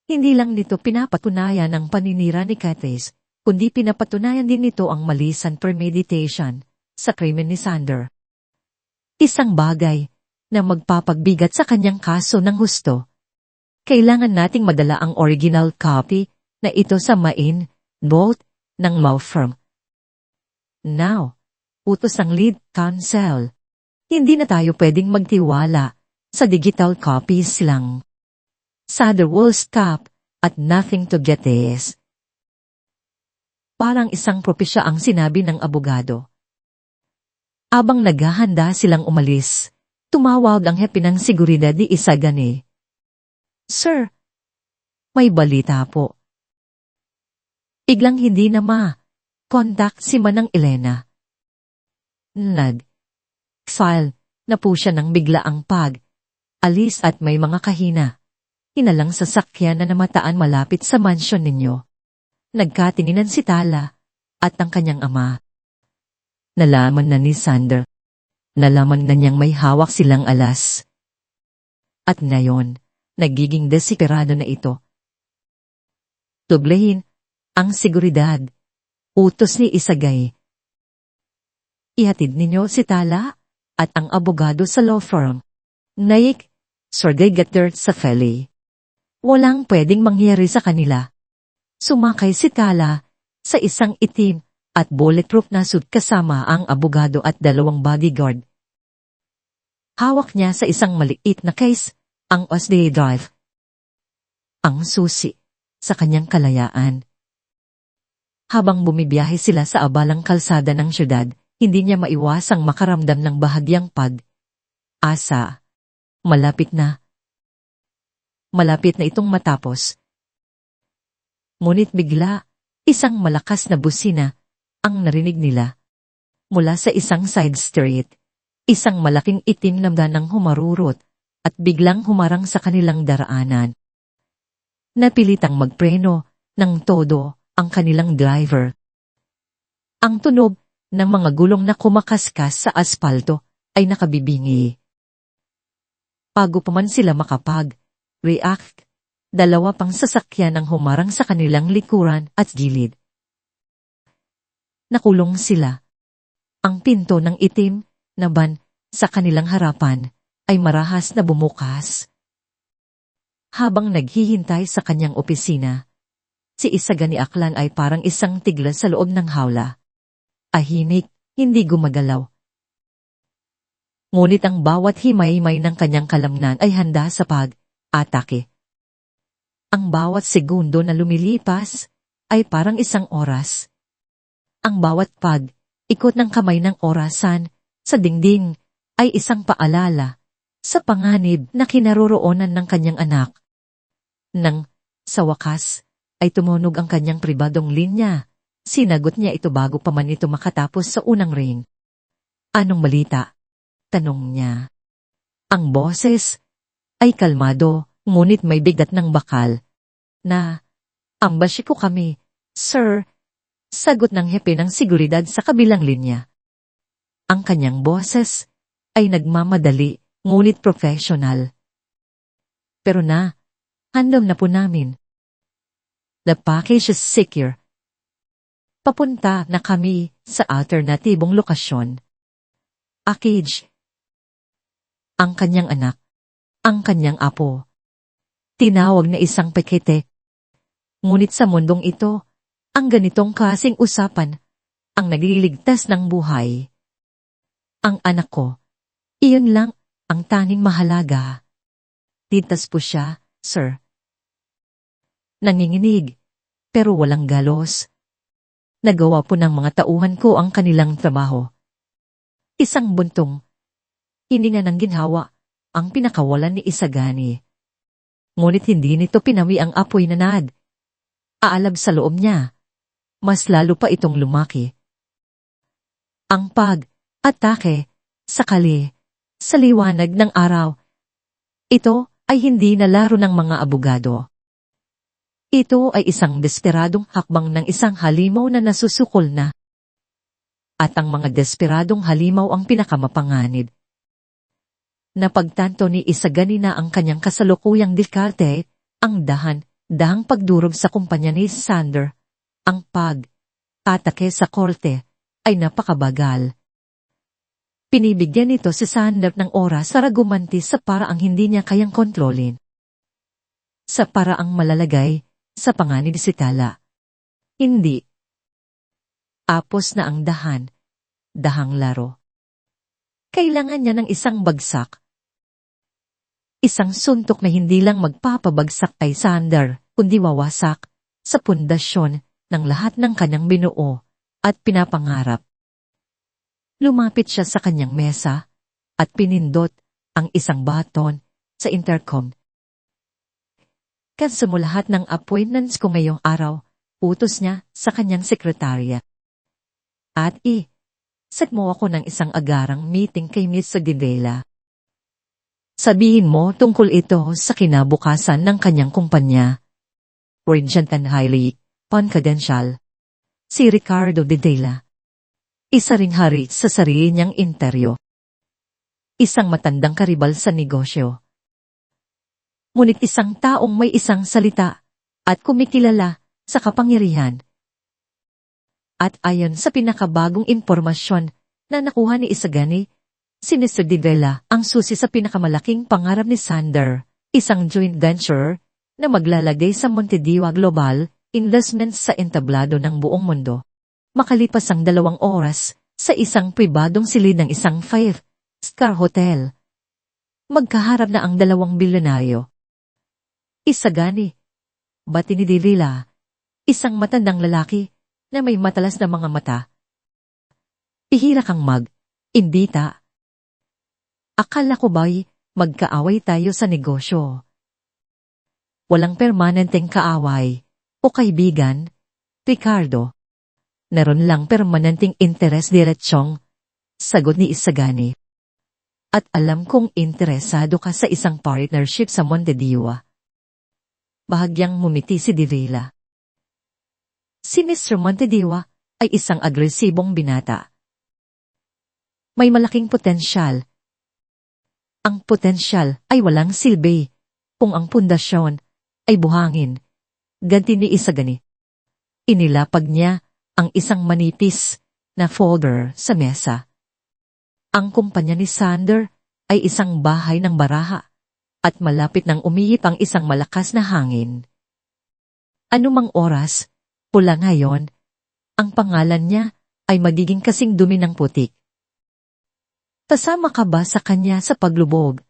Hindi lang nito pinapatunayan ang paninira ni Catrice, kundi pinapatunayan din nito ang malisan premeditation sa krimen ni Sander. Isang bagay na magpapagbigat sa kanyang kaso ng husto. Kailangan nating madala ang original copy na ito sa main vault ng law firm. Now, utos ang lead counsel. Hindi na tayo pwedeng magtiwala sa digital copies lang. Sander will stop at nothing to get this. Parang isang propesya ang sinabi ng abogado. Abang naghahanda silang umalis, tumawag ang hepe ng seguridad ni Isagani. Sir, may balita po. Biglang hindi na contact si Manang Elena. File na po siya ng biglaang alis at may mga kahina. Inalang sasakyan na namataan malapit sa mansyon ninyo. Nagkatinginan si Tala at ang kanyang ama. Nalaman na ni Sander. Nalaman na niyang may hawak silang alas. At ngayon, nagiging desperado na ito. Tublehin ang seguridad. Utos ni Isagay. Ihatid ninyo si Tala at ang abogado sa law firm. Naik, Sergey Gatter sa Feli. Walang pwedeng mangyari sa kanila. Sumakay si Tala sa isang itim at bulletproof na suit kasama ang abogado at 2 bodyguard. Hawak niya sa isang maliit na case ang OSD drive. Ang susi sa kanyang kalayaan. Habang bumibiyahe sila sa abalang kalsada ng syudad, hindi niya maiwasang makaramdam ng bahagyang pag-asa. Malapit na itong matapos. Ngunit bigla, isang malakas na busina ang narinig nila. Mula sa isang side street, isang malaking itim na danang humarurot at biglang humarang sa kanilang daraanan. Napilitang magpreno ng todo ang kanilang driver. Ang tunog ng mga gulong na kumakaskas sa aspalto ay nakabibingi. Bago pa man sila makapag-react, dalawa pang sasakyan ang humarang sa kanilang likuran at gilid. Nakulong sila. Ang pinto ng itim na van sa kanilang harapan ay marahas na bumukas. Habang naghihintay sa kanyang opisina, si Isagani Aklan ay parang isang tigla sa loob ng hawla. Ahimik, hindi gumagalaw. Ngunit ang bawat himay-himay ng kanyang kalamnan ay handa sa pag-atake. Ang bawat segundo na lumilipas ay parang isang oras. Ang bawat ikot ng kamay ng orasan sa dingding ay isang paalala sa panganib na kinaroroonan ng kanyang anak. Nang sa wakas ay tumunog ang kanyang pribadong linya, sinagot niya ito bago pa man ito makatapos sa unang ring. Anong balita? Tanong niya. Ang boses ay kalmado, ngunit may bigat ng bakal. Ambashi ko kami, sir. Sagot ng hepe ng seguridad sa kabilang linya. Ang kanyang boses ay nagmamadali, ngunit professional. Pero handom na po namin. The package is secure. Papunta na kami sa alternatibong lokasyon. Package. Ang kanyang anak, ang kanyang apo. Tinawag na isang pekete. Ngunit sa mundong ito, ang ganitong klaseng usapan ang nagliligtas ng buhay. Ang anak ko, iyon lang ang tanging mahalaga. Tintas po siya, sir. Nanginginig, pero walang galos. Nagawa po ng mga tauhan ko ang kanilang trabaho. Isang buntong hininga ng ginhawa ang pinakawalan ni Isagani. Ngunit hindi nito pinawi ang apoy na aalab sa loob niya. Mas lalo pa itong lumaki. Ang pag-atake, sakali, sa liwanag ng araw. Ito ay hindi na laro ng mga abogado. Ito ay isang desperadong hakbang ng isang halimaw na nasusukol na. At ang mga desperadong halimaw ang pinakamapanganib. Napagtanto ni Isagani na ang kanyang kasalukuyang diskarte, ang dahang pagdurog sa kumpanya ni Sander. Ang pag-atake sa korte ay napakabagal. Pinibigyan nito si Sander ng oras para gumanti sa paraang hindi niya kayang kontrolin. Sa paraang malalagay sa panganib si Tala. Hindi. Apos na ang dahang laro. Kailangan niya ng isang bagsak. Isang suntok na hindi lang magpapabagsak kay Sander, kundi wawasak sa pundasyon ng lahat ng kanyang binuo at pinapangarap. Lumapit siya sa kanyang mesa at pinindot ang isang baton sa intercom. Kansa mo lahat ng appointments ko ngayong araw, utos niya sa kanyang sekretarya. At set mo ako ng isang agarang meeting kay Miss Sagdidela. Sabihin mo tungkol ito sa kinabukasan ng kanyang kumpanya. Urgent and highly confidential. Si Ricardo Didela. Isa ring hari sa sarili niyang interyo. Isang matandang karibal sa negosyo. Ngunit isang taong may isang salita at kumikilala sa kapangyarihan. At ayon sa pinakabagong impormasyon na nakuha ni Isagani, si Mr. Didela ang susi sa pinakamalaking pangarap ni Sander, isang joint venture na maglalagay sa Montediwa Global investments sa entablado ng buong mundo. Makalipas ang 2 oras sa isang pribadong silid ng isang 5-star hotel. Magkaharap na ang 2 bilyonaryo. Isagani. Bati ni Didela, isang matandang lalaki na may matalas na mga mata. Pihira kang imbita. Akala ko ba'y magkaaway tayo sa negosyo? Walang permanenteng kaaway o kaibigan, Ricardo. Naroon lang permanenteng interes diretsong, sagot ni Isagani. At alam kong interesado ka sa isang partnership sa Montediwa. Bahagyang mumiti si Divila. Si Mr. Montediwa ay isang agresibong binata. May malaking potensyal. Ang potensyal ay walang silbi kung ang pundasyon ay buhangin. Ganti ni Isagani. Inilapag niya ang isang manipis na folder sa mesa. Ang kumpanya ni Sander ay isang bahay ng baraha at malapit nang umihip ang isang malakas na hangin. Anumang oras, pula ngayon, ang pangalan niya ay magiging kasing dumi ng putik. Kasama ka ba sa kanya sa paglubog?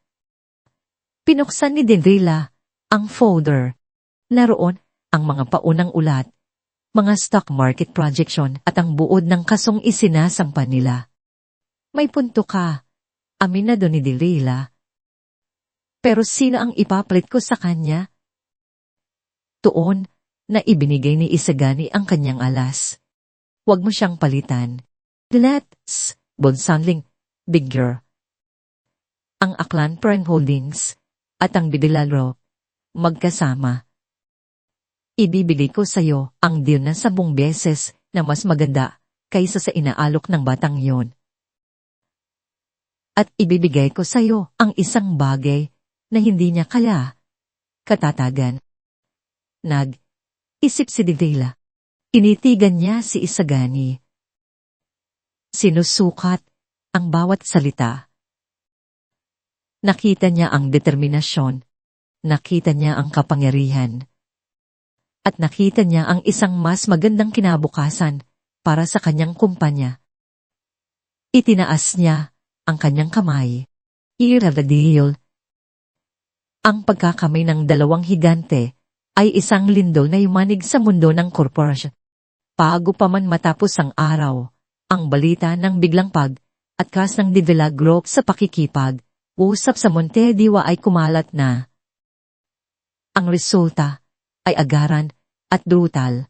Pinuksan ni Denrila ang folder. Naroon ang mga paunang ulat, mga stock market projection at ang buod ng kasong isinasampa nila. May punto ka, aminado ni Denrila. Pero sino ang ipapalit ko sa kanya? Tuon na ibinigay ni Isagani ang kanyang alas. Huwag mo siyang palitan. Let's, Bonsanling, Bigger. Ang Aklan Prime Holdings at ang Bidilalo, magkasama. Ibibigay ko sa iyo ang deal na 10 beses na mas maganda kaysa sa inaalok ng batang yon. At ibibigay ko sa iyo ang isang bagay na hindi niya kaya. Katatagan. Nag-isip si Divila. Initigan niya si Isagani. Sinusukat ang bawat salita. Nakita niya ang determinasyon. Nakita niya ang kapangyarihan. At nakita niya ang isang mas magandang kinabukasan para sa kanyang kumpanya. Itinaas niya ang kanyang kamay. Iradadil. Ang pagkakamay ng dalawang higante ay isang lindol na yumanig sa mundo ng korporasyon. Bago pa man matapos ang araw, ang balita ng biglang at kas ng Divila Group sa pakikipag, usap sa Montediwa ay kumalat na. Ang resulta ay agaran at brutal.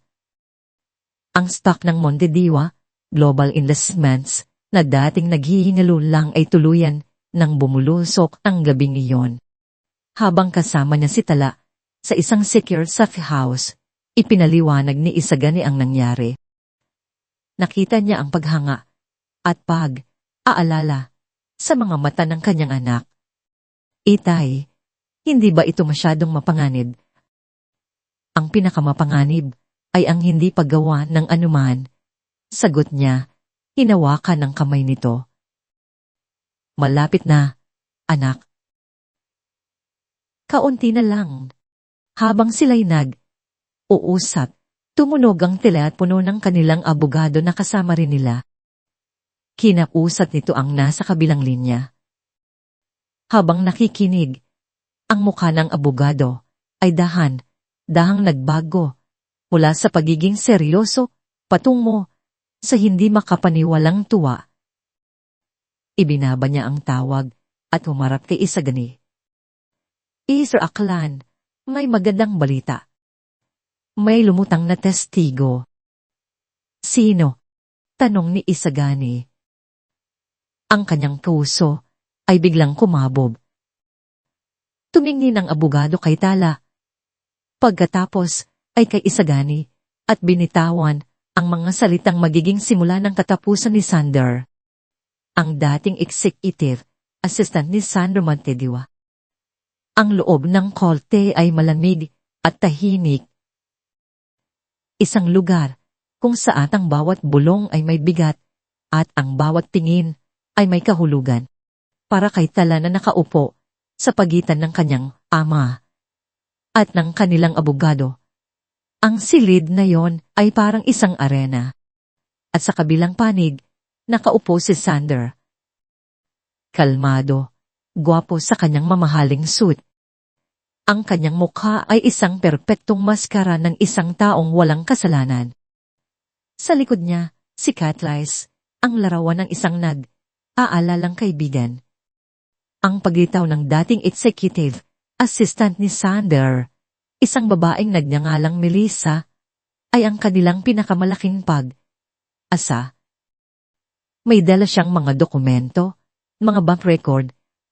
Ang stock ng Montediwa, Global Investments, na dating naghihingalo lang ay tuluyan nang bumulusok ang gabing iyon. Habang kasama niya si Tala sa isang secure safe house, ipinaliwanag ni Isagani ang nangyari. Nakita niya ang paghanga at pag-aalala sa mga mata ng kanyang anak. Itay, hindi ba ito masyadong mapanganib? Ang pinakamapanganib ay ang hindi paggawa ng anuman. Sagot niya, hinawakan ng kamay nito. Malapit na, anak. Kaunti na lang. Habang sila'y nag-uusap, tumunog ang tela at puno ng kanilang abogado na kasama rin nila. Kinausap nito ang nasa kabilang linya. Habang nakikinig, ang mukha ng abogado ay dahang nagbago mula sa pagiging seryoso patungo sa hindi makapaniwalang tuwa. Ibinaba niya ang tawag at humarap kay Isagani. Sir Aklan, may magandang balita. May lumutang na testigo. Sino? Tanong ni Isagani. Ang kanyang puso ay biglang kumabob. Tumingin ang abogado kay Tala. Pagkatapos ay kay Isagani at binitawan ang mga salitang magiging simula ng katapusan ni Sander. Ang dating executive assistant ni Sander Montediwa. Ang loob ng kolte ay malamig at tahimik. Isang lugar kung saan ang bawat bulong ay may bigat at ang bawat tingin ay may kahulugan. Para kay Tala na nakaupo sa pagitan ng kanyang ama at ng kanilang abogado. Ang silid na yon ay parang isang arena. At sa kabilang panig, nakaupo si Sander. Kalmado, gwapo sa kanyang mamahaling suit. Ang kanyang mukha ay isang perpektong maskara ng isang taong walang kasalanan. Sa likod niya, si Catlice, ang larawan ng isang nag-aalalang kaibigan. Ang paglitaw ng dating executive assistant ni Sander, isang babaeng nagngangalang Melissa, ay ang kanilang pinakamalaking Asa? May dala siyang mga dokumento, mga bank record,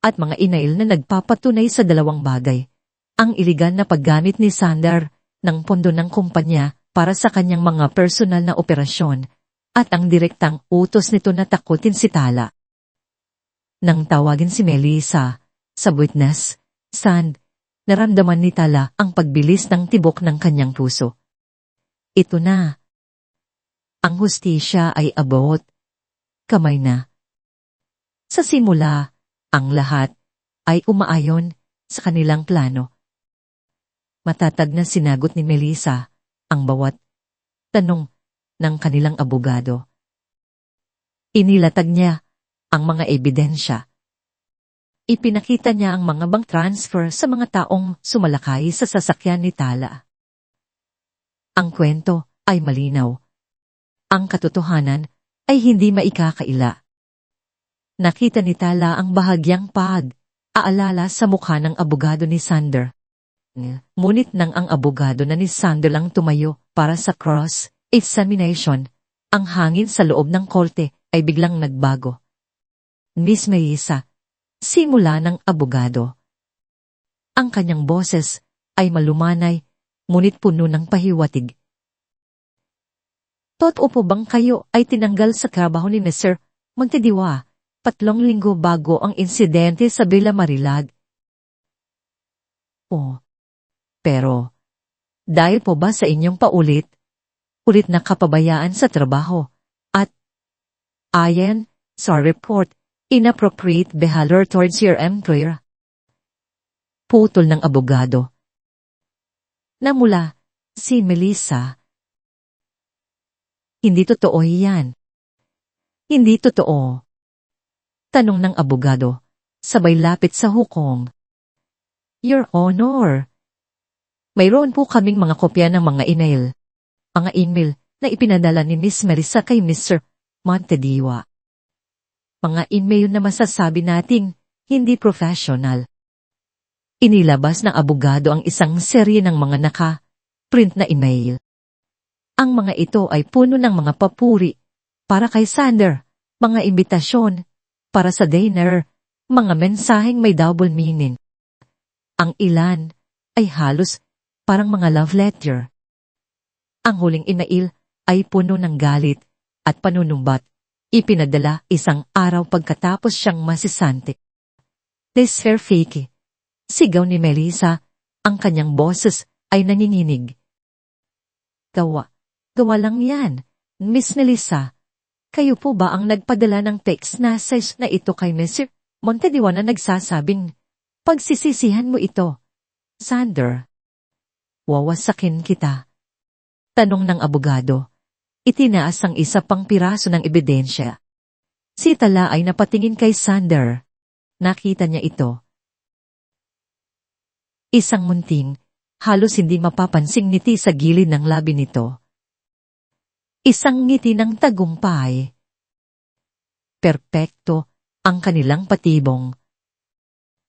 at mga email na nagpapatunay sa dalawang bagay. Ang iligal na paggamit ni Sander ng pondo ng kumpanya para sa kanyang mga personal na operasyon at ang direktang utos nito na takutin si Tala. Nang tawagin si Melissa sa witness stand, naramdaman ni Tala ang pagbilis ng tibok ng kanyang puso. Ito na. Ang hustisya ay abot. Kamay na. Sa simula, ang lahat ay umaayon sa kanilang plano. Matatag na sinagot ni Melissa ang bawat tanong ng kanilang abogado. Inilatag niya ang mga ebidensya. Ipinakita niya ang mga bank transfer sa mga taong sumalakay sa sasakyan ni Tala. Ang kwento ay malinaw. Ang katotohanan ay hindi maikakaila. Nakita ni Tala ang bahagyang pag-aalala sa mukha ng abogado ni Sander. Ngunit nang ang abogado na ni Sander lang tumayo para sa cross-examination, ang hangin sa loob ng korte ay biglang nagbago. Miss Melissa, simula ng abogado. Ang kanyang boses ay malumanay, ngunit puno ng pahiwatig. Totoo po bang kayo ay tinanggal sa trabaho ni Mr. Montediwa 3 linggo bago ang insidente sa Villa Marilag? Oh, pero dahil po ba sa inyong ulit na kapabayaan sa trabaho at ayon sa report, inappropriate behavior towards your employer? Putol ng abogado. Namula si Melissa. Hindi totoo yan. Hindi totoo. Tanong ng abogado, sabay lapit sa hukom. Your Honor, mayroon po kaming mga kopya ng mga email na ipinadala ni Miss Melissa kay Mr. Montediwa. Mga email na masasabi nating hindi professional. Inilabas ng abogado ang isang serye ng mga naka-print na email. Ang mga ito ay puno ng mga papuri para kay Sander, mga imbitasyon para sa dinner, mga mensaheng may double meaning. Ang ilan ay halos parang mga love letter. Ang huling email ay puno ng galit at panunumbat. Ipinadala isang araw pagkatapos siyang masisante. This hair fake. Sigaw ni Melissa, ang kanyang boses ay nanginginig. Gawa lang yan, Miss Melissa. Kayo po ba ang nagpadala ng text message na ito kay Mr. Montediwa na nagsasabing, pagsisisihan mo ito, Sander? Wawasakin kita. Tanong ng abogado. Itinaas ang isa pang piraso ng ebidensya. Si Tala ay napatingin kay Sander. Nakita niya ito. Isang munting, halos hindi mapapansing ngiti sa gilid ng labi nito. Isang ngiti ng tagumpay. Perpekto ang kanilang patibong.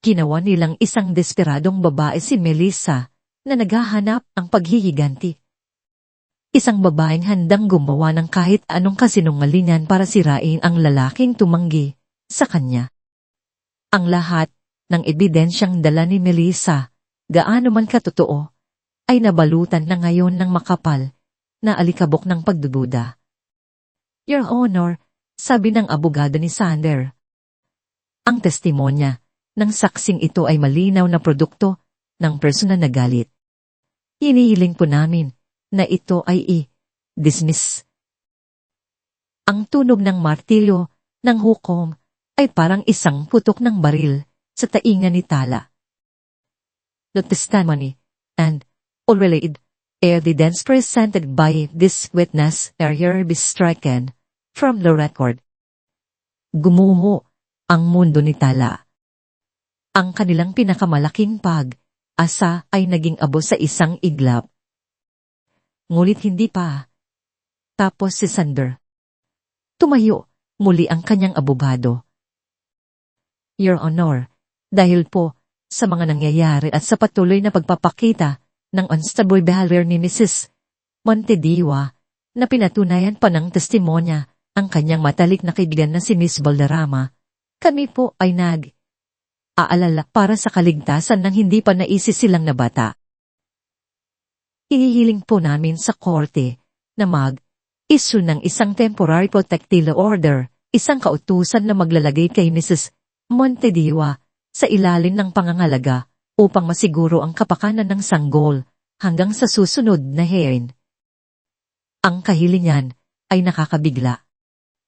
Ginawa nilang isang desperadong babae si Melissa na naghahanap ang paghihiganti. Isang babaeng handang gumawa ng kahit anong kasinungalingan para sirain ang lalaking tumanggi sa kanya. Ang lahat ng ebidensyang dala ni Melissa, gaano man katotoo, ay nabalutan na ngayon ng makapal na alikabok ng pagdududa. Your Honor, sabi ng abogado ni Sander. Ang testimonya ng saksing ito ay malinaw na produkto ng personal na galit. Hinihiling po namin na ito ay i-dismiss. Ang tunog ng martilyo ng hukom ay parang isang putok ng baril sa tainga ni Tala. The testimony and all related evidence presented by this witness are hereby stricken from the record. Gumuho ang mundo ni Tala. Ang kanilang pinakamalaking pag-asa ay naging abo sa isang iglap. Ngulit hindi pa. Tapos si Sander. Tumayo muli ang kanyang abogado. Your Honor, dahil po sa mga nangyayari at sa patuloy na pagpapakita ng unstable behavior ni Mrs. Montediwa, na pinatunayan pa ng testimonya ang kanyang matalik na kaibigan na si Miss Valderrama, kami po ay aalala para sa kaligtasan ng hindi pa naisisilang na bata. Hinihiling po namin sa korte na issue ng isang temporary protective order, isang kautusan na maglalagay kay Mrs. Montediwa sa ilalim ng pangangalaga upang masiguro ang kapakanan ng sanggol hanggang sa susunod na hearing. Ang kahilingan ay nakakabigla.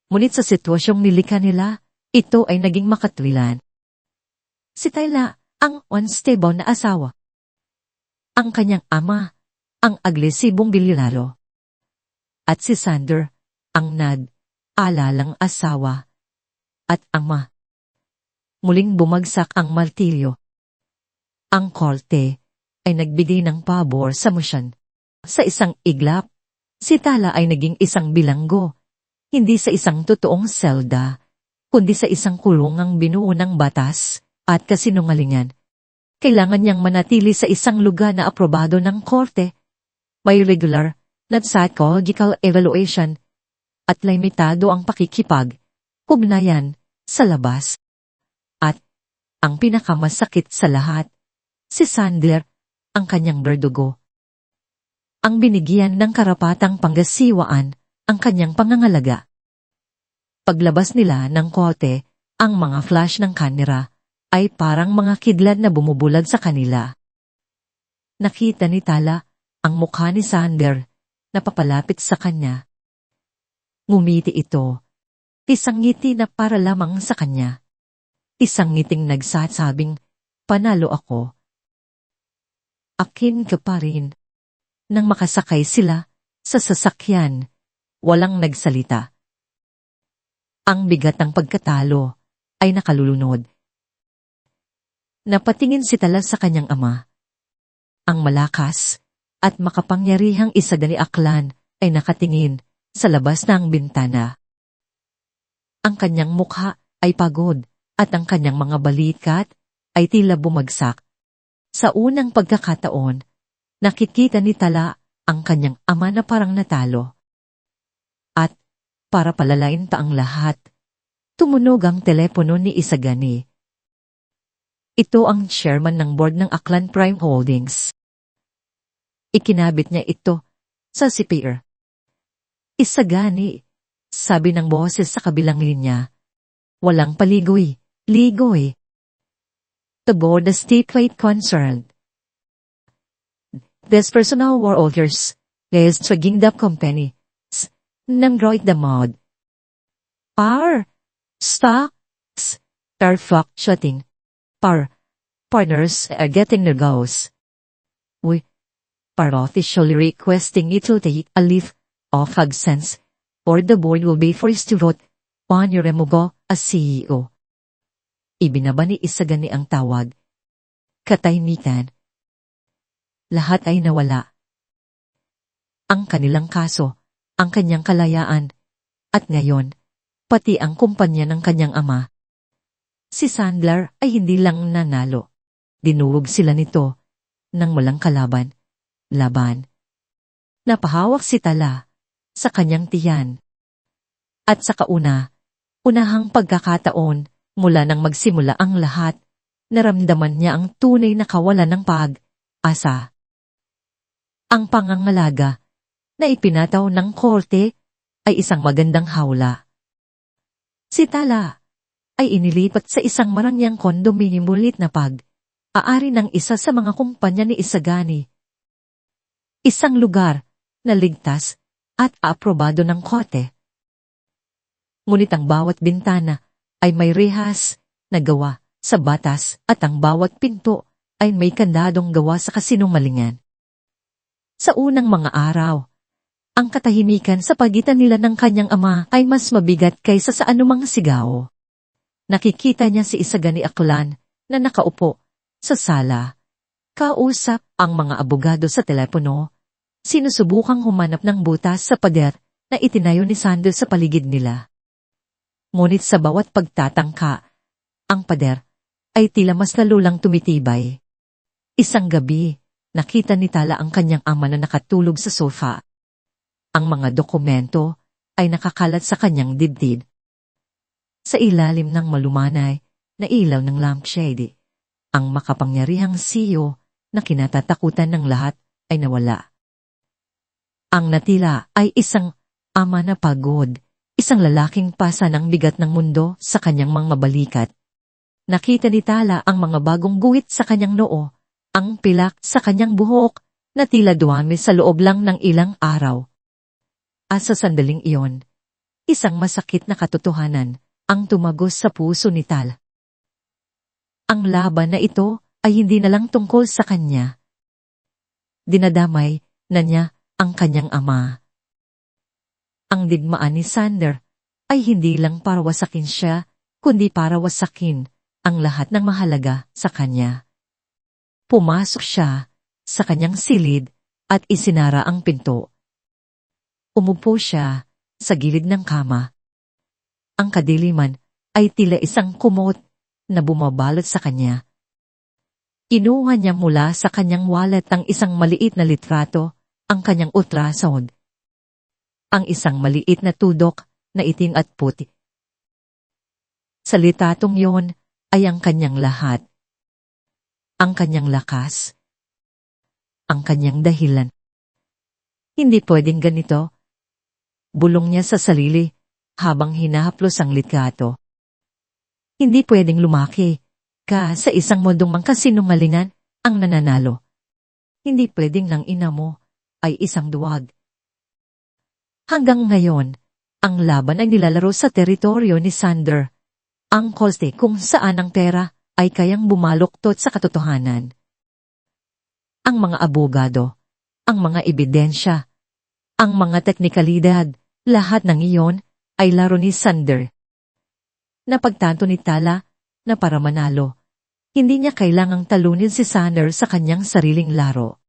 Ngunit sa sitwasyong nilikha nila, ito ay naging makatwilan. Si Tayla, ang unstable na asawa. Ang kanyang ama, ang agresibong bilyonaryo. At si Sander, ang alalang asawa. At ama. Muling bumagsak ang martilyo. Ang korte ay nagbigay ng pabor sa motion. Sa isang iglap, si Tala ay naging isang bilanggo, hindi sa isang totoong selda, kundi sa isang kulungang binuo ng batas at kasinungalingan. Kailangan niyang manatili sa isang lugar na aprobado ng korte, may regular na psychological evaluation at limitado ang pakikipag-ugnayan sa labas. At ang pinakamasakit sa lahat, si Sander, ang kanyang berdugo. Ang binigyan ng karapatang panggasiwaan ang kanyang pangangalaga. Paglabas nila ng korte, ang mga flash ng kamera ay parang mga kidlat na bumubulag sa kanila. Nakita ni Tala ang mukha ni Sander na papalapit sa kanya. Ngumiti ito, isang ngiti na para lamang sa kanya. Isang ngiting nagsasabing, panalo ako. Akin ka pa rin. Nang makasakay sila sa sasakyan, walang nagsalita. Ang bigat ng pagkatalo ay nakalulunod. Napatingin si Tala sa kanyang ama. Ang malakas at makapangyarihang isaga ni Aklan ay nakatingin sa labas ng bintana. Ang kanyang mukha ay pagod at ang kanyang mga balikat ay tila bumagsak. Sa unang pagkakataon, nakikita ni Tala ang kanyang ama na parang natalo. At, para palalain pa ang lahat, tumunog ang telepono ni Isagani. Ito ang chairman ng board ng Aklan Prime Holdings. Ikinabit niya ito sa CPR. Isagani, sabi ng boses sa kabilang linya. Walang paligoy, ligoy. The board is statewide concerned. This personal war orders is triggering the company. Nang droid the mod. Stocks are fluctuating. Partners are getting nervous. We are officially requesting you to take a leave of absence, or the board will be forced to vote on your removal as CEO. Ibinaba ni Isagani ang tawag. Katahimikan. Lahat ay nawala. Ang kanilang kaso, ang kanyang kalayaan, at ngayon, pati ang kumpanya ng kanyang ama. Si Sandler ay hindi lang nanalo. Dinuwag sila nito nang walang kalaban. Laban. Napahawak si Tala sa kanyang tiyan. At sa unahang pagkakataon mula nang magsimula ang lahat, naramdaman niya ang tunay na kawalan ng pag-asa. Ang pangangalaga na ipinataw ng korte ay isang magandang hawla. Si Tala ay inilipat sa isang marangyang kondominium ulit na aari ng isa sa mga kumpanya ni Isagani. Isang lugar na ligtas at aprobado ng korte. Ngunit ang bawat bintana ay may rehas na gawa sa batas at ang bawat pinto ay may kandadong gawa sa kasinungalingan. Sa unang mga araw, ang katahimikan sa pagitan nila ng kanyang ama ay mas mabigat kaysa sa anumang sigaw. Nakikita niya si Isagani Aklan na nakaupo sa sala. Kausap ang mga abogado sa telepono. Sinusubukang humanap ng butas sa pader na itinayo ni Sander sa paligid nila. Ngunit sa bawat pagtatangka, ang pader ay tila mas lalo lang tumitibay. Isang gabi, nakita ni Tala ang kanyang ama na nakatulog sa sofa. Ang mga dokumento ay nakakalat sa kanyang dibdib. Sa ilalim ng malumanay na ilaw ng lampshade, ang makapangyarihang CEO na kinatatakutan ng lahat ay nawala. Ang natila ay isang ama na pagod, isang lalaking pasa ng bigat ng mundo sa kanyang mga balikat. Nakita ni Tala ang mga bagong guhit sa kanyang noo, ang pilak sa kanyang buhok na tila duwami sa loob lang ng ilang araw. Sa sandaling iyon, isang masakit na katotohanan ang tumagos sa puso ni Tala. Ang laban na ito ay hindi na lang tungkol sa kanya. Dinadamay na niya ang kanyang ama. Ang digmaan ni Sander ay hindi lang para wasakin siya, kundi para wasakin ang lahat ng mahalaga sa kanya. Pumasok siya sa kanyang silid at isinara ang pinto. Umupo siya sa gilid ng kama. Ang kadiliman ay tila isang kumot na bumabalot sa kanya. Inuha niya mula sa kanyang wallet ang isang maliit na litrato, ang kanyang ultrasound. Ang isang maliit na tudok na itim at puti. Sa litratong yon ay ang kanyang lahat. Ang kanyang lakas. Ang kanyang dahilan. Hindi pwedeng ganito. Bulong niya sa sarili habang hinahaplos ang litrato. Hindi pwedeng lumaki ka sa isang modong mangkasinungalingan ang nananalo. Hindi pwedeng ng ina mo ay isang duwag. Hanggang ngayon, ang laban ay nilalaro sa teritoryo ni Sander. Ang koste kung saan ang pera ay kayang bumaluktot sa katotohanan. Ang mga abogado, ang mga ebidensya, ang mga teknikalidad, lahat ng iyon ay laro ni Sander. Napagtanto ni Tala na para manalo, hindi niya kailangang talunin si Sander sa kanyang sariling laro.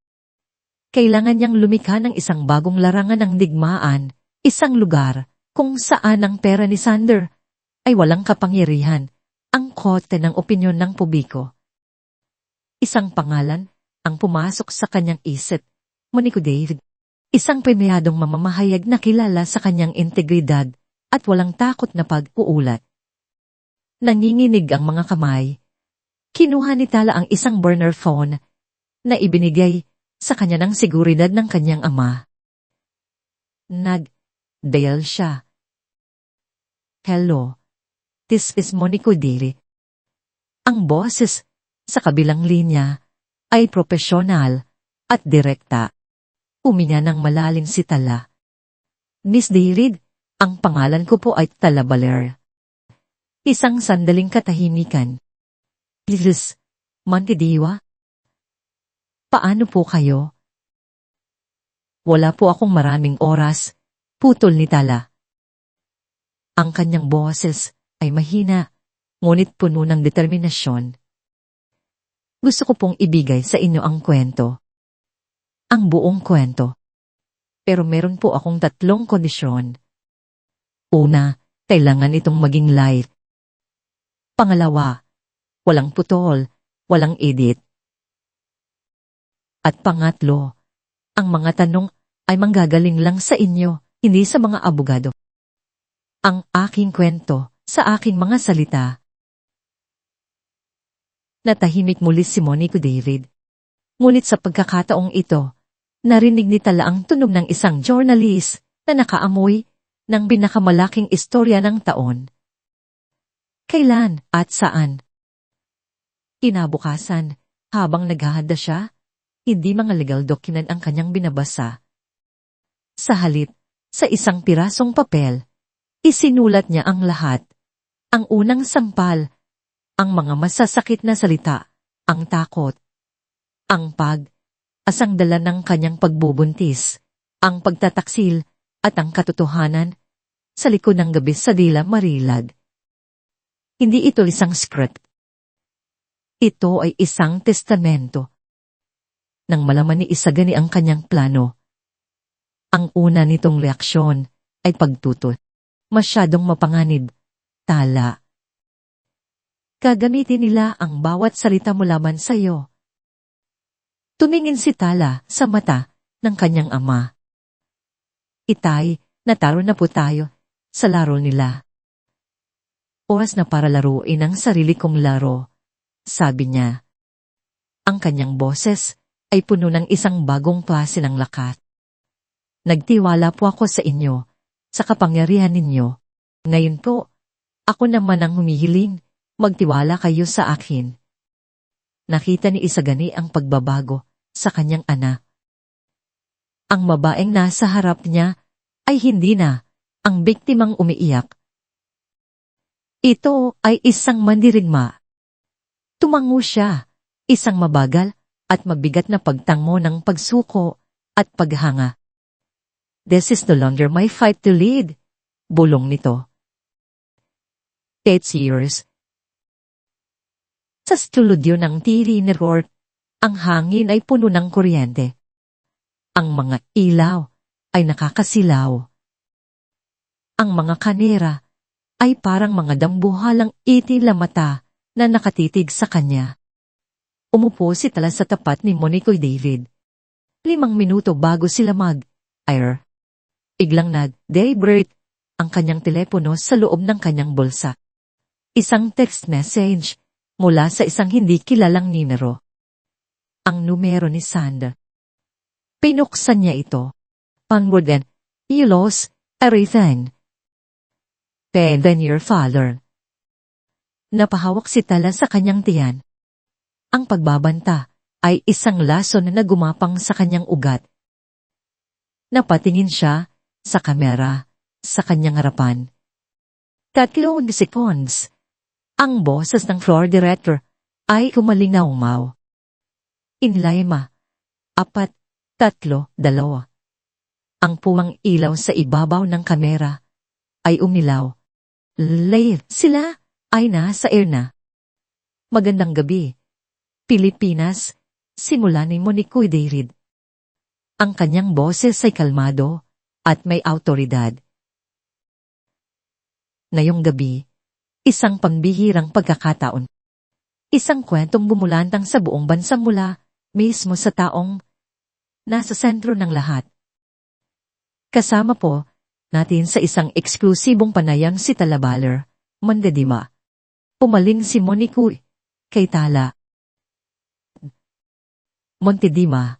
Kailangan niyang lumikha ng isang bagong larangan ng digmaan, isang lugar kung saan ang pera ni Sander ay walang kapangyarihan, ang kote ng opinyon ng publiko. Isang pangalan ang pumasok sa kanyang isip, Monico David. Isang premiadong mamamahayag na kilala sa kanyang integridad at walang takot na pag-uulat. Nanginginig ang mga kamay. Kinuha ni Tala ang isang burner phone na ibinigay sa kanya ng seguridad ng kanyang ama. Nag-dial siya. Hello, this is Monico Dili. Ang boses sa kabilang linya ay propesyonal at direkta. Uminga ng malalim si Tala. Miss David, ang pangalan ko po ay Tala Baler. Isang sandaling katahimikan. Please, Mantidiwa? Paano po kayo? Wala po akong maraming oras, putol ni Tala. Ang kanyang boses ay mahina, ngunit puno ng determinasyon. Gusto ko pong ibigay sa inyo ang kwento. Ang buong kwento. Pero meron po akong 3 kondisyon. Una, kailangan itong maging live. Pangalawa, walang putol, walang edit. At pangatlo, ang mga tanong ay manggagaling lang sa inyo, hindi sa mga abogado. Ang aking kwento sa aking mga salita. Natahimik muli si Monico David. Ngunit sa pagkakataong ito, narinig ni Tala ang tunog ng isang journalist na nakaamoy ng pinakamalaking istorya ng taon. Kailan at saan? Kinabukasan, habang naghahanda siya, hindi mga legal document ang kanyang binabasa. Sa halip, sa isang pirasong papel, isinulat niya ang lahat. Ang unang sampal, ang mga masasakit na salita, ang takot, ang asang dala ng kanyang pagbubuntis, ang pagtataksil, at ang katotohanan, sa likod ng gabi sa dila marilag. Hindi ito isang script. Ito ay isang testamento. Nang malaman ni Isagani ang kanyang plano, ang una nitong reaksyon ay pagtutol. Masyadong mapanganib. Tala. Gagamitin nila ang bawat salita mo laban sa iyo. Tumingin si Tala sa mata ng kanyang ama. Itay, nataro na po tayo sa laro nila. Oras na para laruin ang sarili kong laro, sabi niya. Ang kanyang boses ay puno ng isang bagong klase ng lakas. Nagtiwala po ako sa inyo, sa kapangyarihan ninyo. Ngayon po, ako naman ang humihiling, magtiwala kayo sa akin. Nakita ni Isagani ang pagbabago sa kanyang anak. Ang babaeng nasa harap niya ay hindi na ang biktimang umiiyak. Ito ay isang mandirigma. Tumango siya, isang mabagal at mabigat na pagtangmo ng pagsuko at paghanga. This is no longer my fight to lead, bulong nito. 8 years. Sa studio ng TV Network, ang hangin ay puno ng kuryente. Ang mga ilaw ay nakakasilaw. Ang mga kanera ay parang mga dambuhalang itil na mata na nakatitig sa kanya. Umupo si Tala sa tapat ni Monicoy David. 5 minuto bago sila mag-air. Biglang nag-vibrate ang kanyang telepono sa loob ng kanyang bulsa. Isang text message mula sa isang hindi kilalang numero. Ang numero ni Sand. Pinuksan niya ito. Pangword, you lost everything. Then your father. Napahawak si Tala sa kanyang tiyan. Ang pagbabanta ay isang lason na gumapang sa kanyang ugat. Napatingin siya sa kamera, sa kanyang harapan. 3 seconds. Ang boses ng floor director ay humalingaw-maw. Inlayma. 4, 3, 2. Ang puwang ilaw sa ibabaw ng kamera ay umilaw. Sila ay nasa air na. Magandang gabi. Pilipinas, simula ni Monicoy David. Ang kanyang boses ay kalmado at may awtoridad. Ngayong gabi, isang pambihirang pagkakataon. Isang kwentong bumulantang sa buong bansa mula mismo sa taong nasa sentro ng lahat. Kasama po natin sa isang eksklusibong panayam si Talabaler, Mandadima. Pumaling si Monicoy kay Tala. Montedima,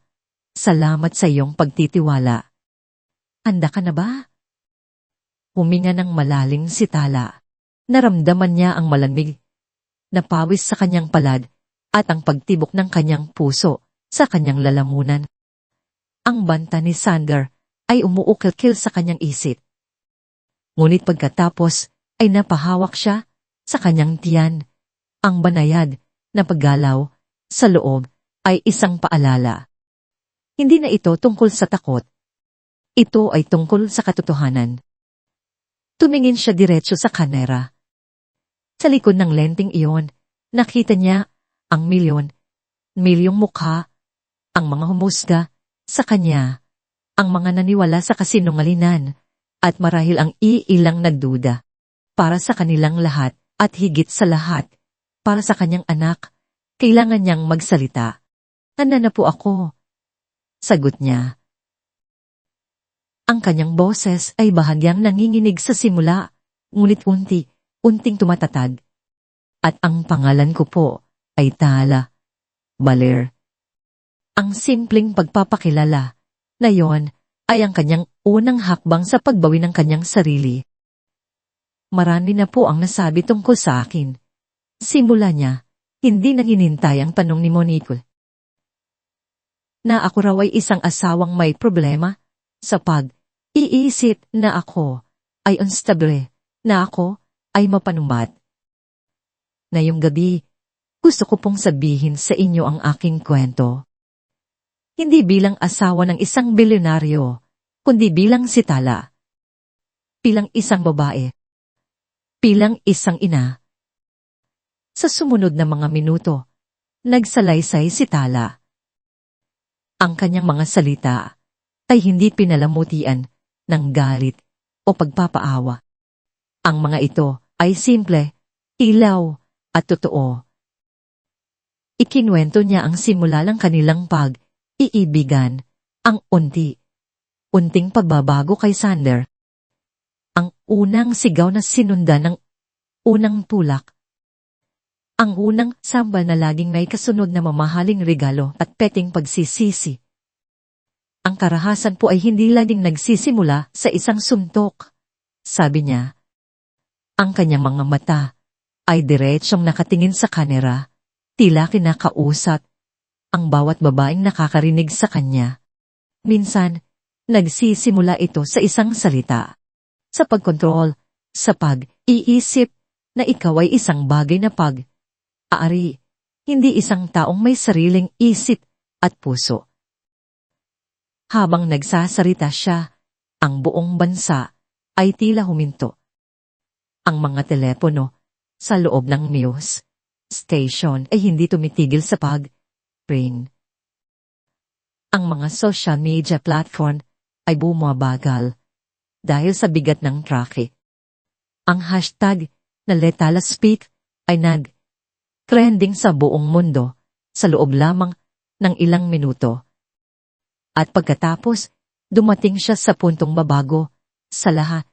salamat sa iyong pagtitiwala. Handa ka na ba? Huminga ng malalim si Tala. Naramdaman niya ang malamig na pawis sa kanyang palad at ang pagtibok ng kanyang puso sa kanyang lalamunan. Ang banta ni Sander ay umuukil-kil sa kanyang isip. Ngunit pagkatapos ay napahawak siya sa kanyang tiyan. Ang banayad na paggalaw sa loob ay isang paalala. Hindi na ito tungkol sa takot. Ito ay tungkol sa katotohanan. Tumingin siya diretso sa kamera. Sa likod ng lenteng iyon, nakita niya ang milyong mukha, ang mga humusga sa kanya, ang mga naniwala sa kasinungalingan, at marahil ang iilang nagduda. Para sa kanilang lahat, at higit sa lahat, para sa kanyang anak, kailangan niyang magsalita. Handa na po ako. Sagot niya. Ang kanyang boses ay bahagyang nanginginig sa simula, ngunit unting tumatatag. At ang pangalan ko po ay Tala Baler. Ang simpleng pagpapakilala na yon ay ang kanyang unang hakbang sa pagbawi ng kanyang sarili. Marami na po ang nasabi tungkol sa akin. Simula niya, hindi na hinintay ang tanong ni Monicoy. Na ako raw ay isang asawang may problema sa pag-iisip na ako ay unstable, na ako ay mapanumbat. Ngayong gabi, gusto ko pong sabihin sa inyo ang aking kwento. Hindi bilang asawa ng isang bilyonaryo, kundi bilang si Tala. Bilang isang babae. Bilang isang ina. Sa sumunod na mga minuto, nagsalaysay si Tala. Ang kanyang mga salita ay hindi pinalamutian ng galit o pagpapaawa. Ang mga ito ay simple, ilaw at totoo. Ikinuwento niya ang simula ng kanilang pag-iibigan, ang unti unting pagbabago kay Sander. Ang unang sigaw na sinundan ng unang tulak. Ang unang sambal na laging may kasunod na mamahaling regalo at peting pagsisisi. Ang karahasan po ay hindi laging nagsisimula sa isang suntok. Sabi niya. Ang kanyang mga mata ay diretsyong nakatingin sa kamera, tila kinakausap ang bawat babaeng nakakarinig sa kanya. Minsan, nagsisimula ito sa isang salita. Sa pagkontrol, sa pag-iisip na ikaw ay isang bagay na pag-aari, hindi isang taong may sariling isip at puso. Habang nagsasarita siya, ang buong bansa ay tila huminto. Ang mga telepono sa loob ng news station ay hindi tumitigil sa pag-ring. Ang mga social media platform ay bumabagal dahil sa bigat ng traffic. Ang hashtag na #LetAlasSpeak ay nag-trending sa buong mundo sa loob lamang ng ilang minuto. At pagkatapos, dumating siya sa puntong babago sa lahat.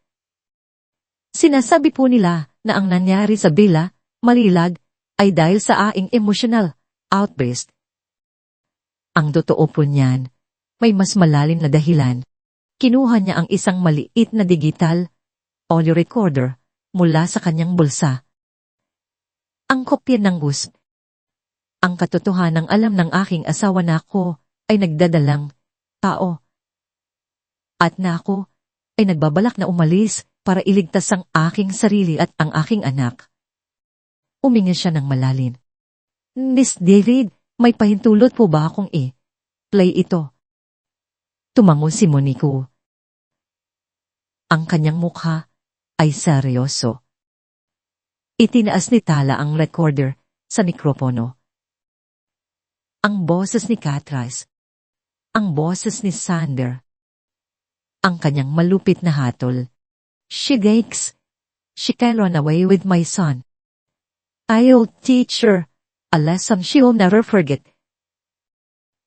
Sinasabi po nila na ang nangyari sa Bella, Malilag, ay dahil sa aing emotional outburst. Ang totoo po niyan, may mas malalim na dahilan. Kinuha niya ang isang maliit na digital audio recorder mula sa kanyang bulsa. Ang kopya ng gusp. Ang katotohanang alam ng aking asawa na ako ay nagdadalang tao. At na ako ay nagbabalak na umalis para iligtas ang aking sarili at ang aking anak. Uminga siya ng malalim. Miss David, may pahintulot po ba akong play ito? Tumango si Monico. Ang kanyang mukha ay seryoso. Itinaas ni Tala ang recorder sa mikropono. Ang boses ni Catras. Ang boses ni Sander. Ang kanyang malupit na hatol. She gakes. She can run away with my son. I'll teach her a lesson she'll never forget.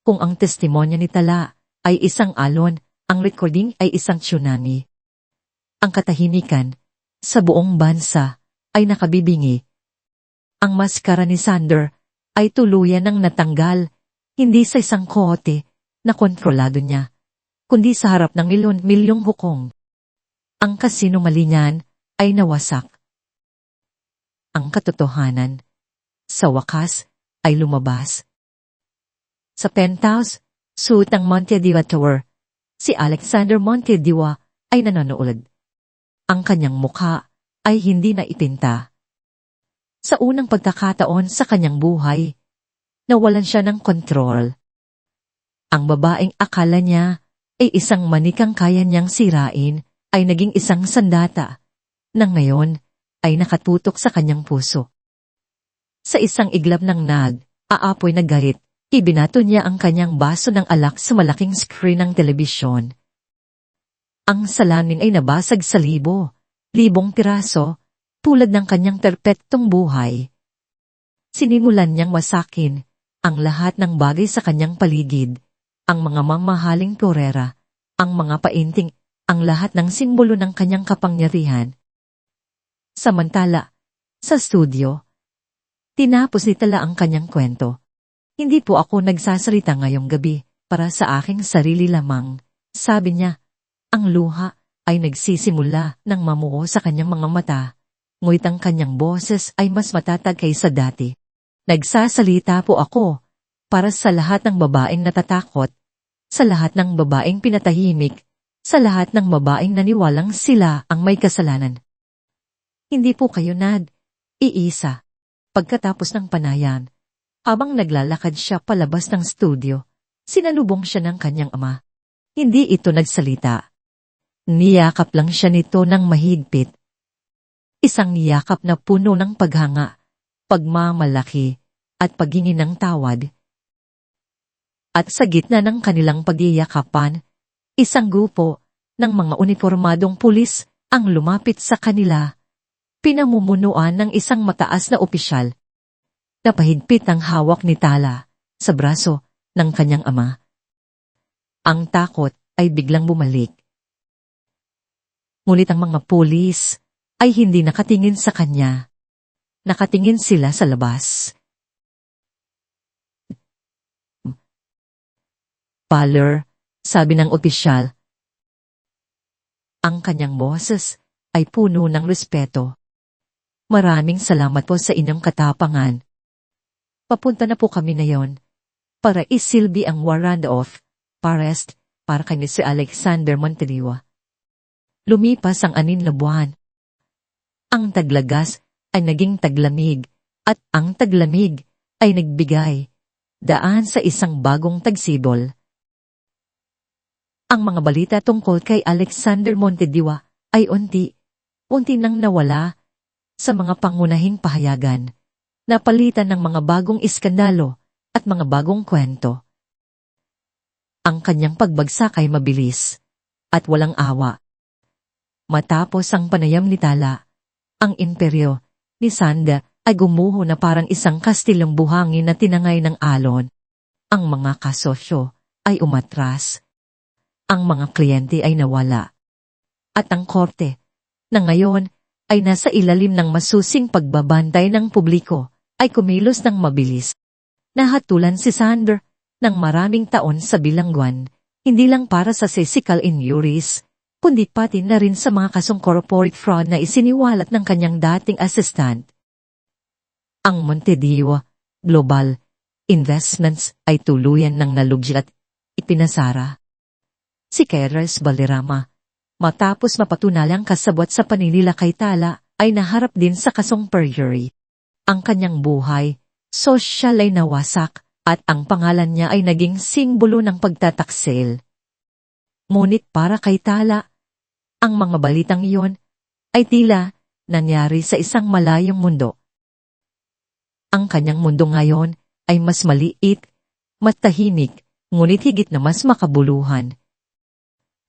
Kung ang testimonya ni Tala ay isang alon, ang recording ay isang tsunami. Ang katahimikan sa buong bansa ay nakabibingi. Ang maskara ni Sander ay tuluyan ng natanggal, hindi sa isang kote na kontrolado niya, kundi sa harap ng milyon-milyong hukong. Ang kasinumali niyan ay nawasak. Ang katotohanan, sa wakas, ay lumabas. Sa penthouse, suit ng Montediwa Tower, si Alexander Montediwa ay nanonood. Ang kanyang mukha ay hindi na ipinta. Sa unang pagkakataon sa kanyang buhay, nawalan siya ng kontrol. Ang babaeng akala niya ay isang manikang kaya niyang sirain, ay naging isang sandata, na ngayon ay nakatutok sa kanyang puso. Sa isang iglap ng aapoy na galit, ibinato niya ang kanyang baso ng alak sa malaking screen ng telebisyon. Ang salamin ay nabasag sa libong piraso, tulad ng kanyang perpektong buhay. Sinimulan niyang wasakin ang lahat ng bagay sa kanyang paligid, ang mga mamahaling torera, ang mga painting, ang lahat ng simbolo ng kanyang kapangyarihan. Samantala, sa studio, tinapos ni Tala ang kanyang kwento. Hindi po ako nagsasalita ngayong gabi para sa aking sarili lamang, sabi niya. Ang luha ay nagsisimula ng mamuo sa kanyang mga mata, ngunit ang kanyang boses ay mas matatag kaysa dati. Nagsasalita po ako para sa lahat ng babaeng natatakot, sa lahat ng babaeng pinatahimik, sa lahat ng babaeng naniwalang sila ang may kasalanan. Hindi po kayo iisa. Pagkatapos ng panayan, habang naglalakad siya palabas ng studio, sinalubong siya ng kanyang ama. Hindi ito nagsalita. Niyakap lang siya nito ng mahigpit. Isang niyakap na puno ng paghanga, pagmamalaki, at paghingi ng tawad. At sa gitna ng kanilang pagyayakapan, isang grupo ng mga uniformadong pulis ang lumapit sa kanila, pinamumunuan ng isang mataas na opisyal. Napahigpit ang hawak ni Tala sa braso ng kanyang ama. Ang takot ay biglang bumalik. Ngunit ang mga pulis ay hindi nakatingin sa kanya. Nakatingin sila sa labas. Parlor, sabi ng opisyal. Ang kanyang boses ay puno ng respeto. Maraming salamat po sa inyong katapangan. Papunta na po kami ngayon para isilbi ang warrant of arrest para kay si Alexander Montediwa. Lumipas ang 6 na buwan. Ang taglagas ay naging taglamig at ang taglamig ay nagbigay daan sa isang bagong tagsibol. Ang mga balita tungkol kay Alexander Montediwa ay unti nang nawala sa mga pangunahing pahayagan, napalitan ng mga bagong iskandalo at mga bagong kwento. Ang kanyang pagbagsak ay mabilis at walang awa. Matapos ang panayam ni Tala, ang imperyo ni Sanda ay gumuho na parang isang kastilyong buhangin na tinangay ng alon. Ang mga kasosyo ay umatras. Ang mga kliyente ay nawala. At ang korte, na ngayon ay nasa ilalim ng masusing pagbabantay ng publiko, ay kumilos ng mabilis. Nahatulan si Sander ng maraming taon sa bilangguan, hindi lang para sa physical injuries, kundi pati na rin sa mga kasong corporate fraud na isiniwalat ng kanyang dating assistant. Ang Montediwa Global Investments ay tuluyan ng nalugji at ipinasara. Si Keres Balerama, matapos mapatunalang kasabwat sa paninila kay Tala, ay naharap din sa kasong perjury. Ang kanyang buhay, sosyal ay nawasak, at ang pangalan niya ay naging simbolo ng pagtataksil. Ngunit para kay Tala, ang mga balitang iyon ay tila nangyari sa isang malayong mundo. Ang kanyang mundo ngayon ay mas maliit, matahimik, ngunit higit na mas makabuluhan.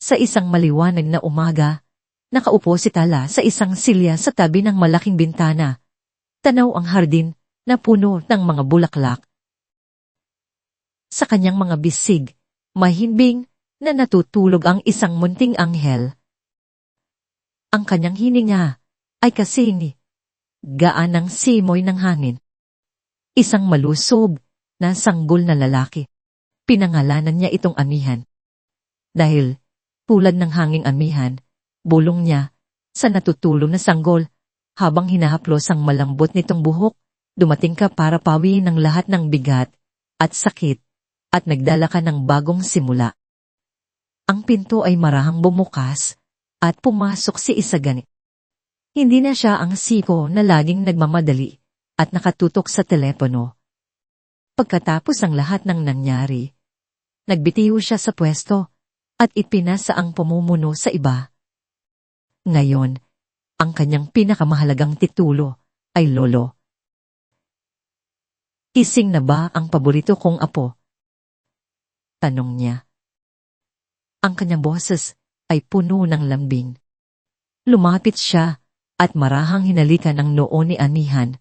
Sa isang maliwanag na umaga, nakaupo si Tala sa isang silya sa tabi ng malaking bintana. Tanaw ang hardin na puno ng mga bulaklak. Sa kanyang mga bisig, mahimbing na natutulog ang isang munting anghel. Ang kanyang hininga ay kasing gaan ng simoy ng hangin. Isang malusog na sanggol na lalaki. Pinangalanan niya itong amihan. Dahil tulad ng hanging amihan, bulong niya sa natutulog na sanggol habang hinahaplos ang malambot nitong buhok, dumating ka para pawiin ang lahat ng bigat at sakit at nagdala ka ng bagong simula. Ang pinto ay marahang bumukas at pumasok si Isagani. Hindi na siya ang siko na laging nagmamadali at nakatutok sa telepono. Pagkatapos ang lahat ng nangyari, nagbitiw siya sa pwesto at ipinasa ang pamumuno sa iba. Ngayon, ang kanyang pinakamahalagang titulo ay lolo. Kising na ba ang paborito kong apo? Tanong niya. Ang kanyang boses ay puno ng lambing. Lumapit siya at marahang hinalikan ang noo ni amihan.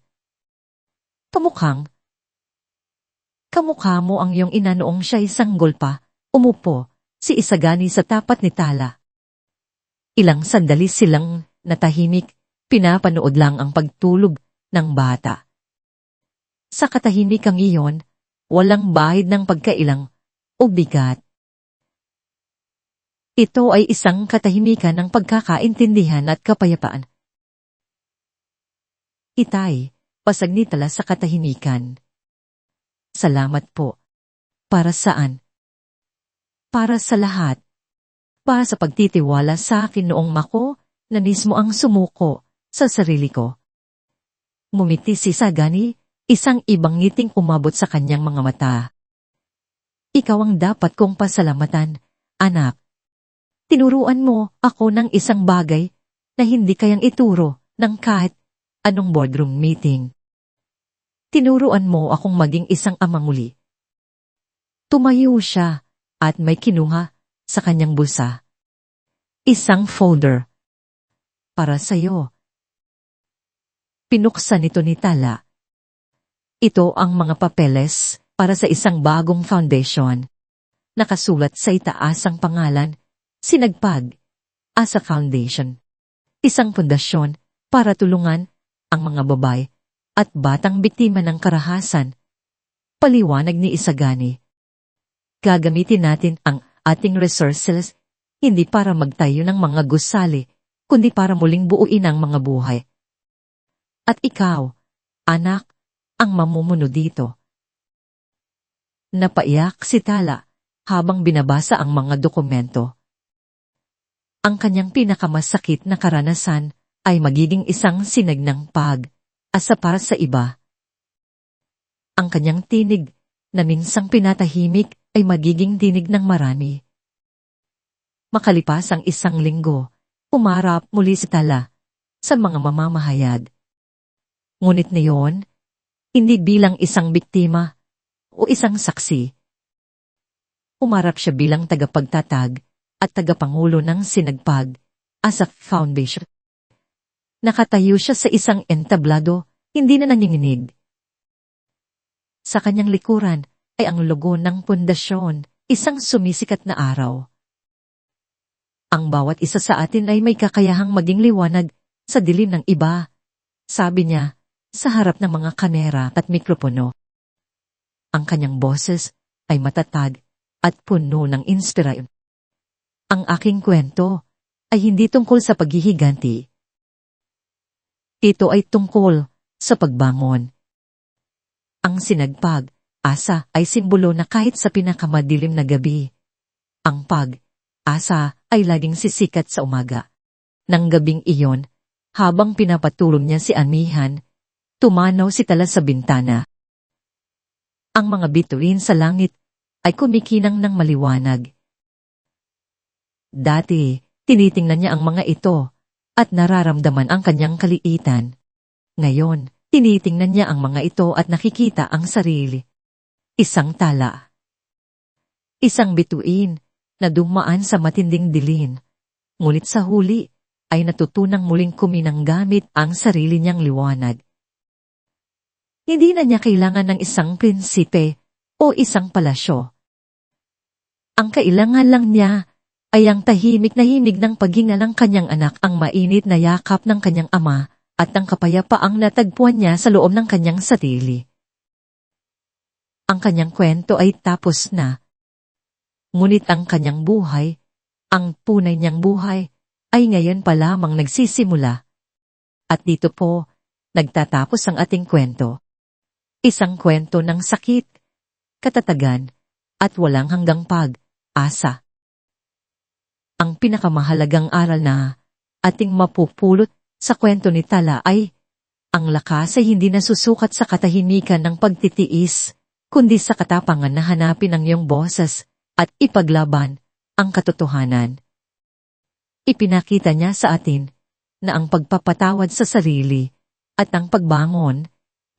Kamukha mo ang iyong ina noong siya'y sanggol pa, umupo si Isagani sa tapat ni Tala. Ilang sandali silang natahimik, pinapanood lang ang pagtulog ng bata. Sa katahimikang iyon, walang bahid ng pagkailang o bigat. Ito ay isang katahimikan ng pagkakaintindihan at kapayapaan. Itay, pasag ni Tala sa katahimikan. Salamat po. Para saan? Para sa lahat. Para sa pagtitiwala sa akin noong mako na mismo ang sumuko sa sarili ko. Ngumiti si Sagani, isang ibang ngiting umabot sa kanyang mga mata. Ikaw ang dapat kong pasalamatan, anak. Tinuruan mo ako ng isang bagay na hindi kayang ituro ng kahit anong boardroom meeting. Tinuruan mo akong maging isang ama muli. Tumayo siya at may kinuha sa kanyang bulsa. Isang folder. Para sa'yo. Pinuksan ito ni Tala. Ito ang mga papeles para sa isang bagong foundation. Nakasulat sa itaas ang pangalan Sinagpag as a foundation. Isang pundasyon para tulungan ang mga babae at batang biktima ng karahasan. Paliwanag ni Isagani. Gagamitin natin ang ating resources hindi para magtayo ng mga gusali, kundi para muling buuin ang mga buhay. At ikaw, anak, ang mamumuno dito. Napaiyak si Tala habang binabasa ang mga dokumento. Ang kanyang pinakamasakit na karanasan ay magiging isang sinag ng pag-asa para sa iba. Ang kanyang tinig na minsang pinatahimik ay magiging tinig ng marami. Makalipas ang isang linggo, umarap muli si Tala sa mga mamamahayag. Ngunit ngayon, hindi bilang isang biktima o isang saksi. Umarap siya bilang tagapagtatag at tagapangulo ng Sinagpag as a foundation. Nakatayo siya sa isang entablado, hindi na nanginginig. Sa kanyang likuran ay ang logo ng pundasyon, isang sumisikat na araw. Ang bawat isa sa atin ay may kakayahang maging liwanag sa dilim ng iba, sabi niya sa harap ng mga kamera at mikropono. Ang kanyang boses ay matatag at puno ng inspirasyon. Ang aking kwento ay hindi tungkol sa paghihiganti. Ito ay tungkol sa pagbangon. Ang sinagpag, asa ay simbolo na kahit sa pinakamadilim na gabi. Ang pag-asa ay laging sisikat sa umaga. Nang gabing iyon, habang pinapatulog niya si Amihan, tumanaw si Tala sa bintana. Ang mga bituin sa langit ay kumikinang ng maliwanag. Dati, tinitingnan niya ang mga ito at nararamdaman ang kanyang kaliitan. Ngayon, tinitingnan niya ang mga ito at nakikita ang sarili. Isang tala. Isang bituin na dumaan sa matinding dilim. Ngunit sa huli ay natutunang muling kuminang gamit ang sarili niyang liwanag. Hindi na niya kailangan ng isang prinsipe o isang palasyo. Ang kailangan lang niya ay ang tahimik na himig ng paghinga ng kanyang anak, ang mainit na yakap ng kanyang ama, at ang kapayapaang natagpuan niya sa loob ng kanyang sarili. Ang kanyang kwento ay tapos na. Ngunit ang kanyang buhay, ang tunay niyang buhay, ay ngayon pa lamang nagsisimula. At dito po, nagtatapos ang ating kwento. Isang kwento ng sakit, katatagan, at walang hanggang pag-asa. Ang pinakamahalagang aral na ating mapupulot sa kwento ni Tala ay ang lakas ay hindi nasusukat sa katahimikan ng pagtitiis, kundi sa katapangan na hanapin ang iyong boses at ipaglaban ang katotohanan. Ipinakita niya sa atin na ang pagpapatawad sa sarili at ang pagbangon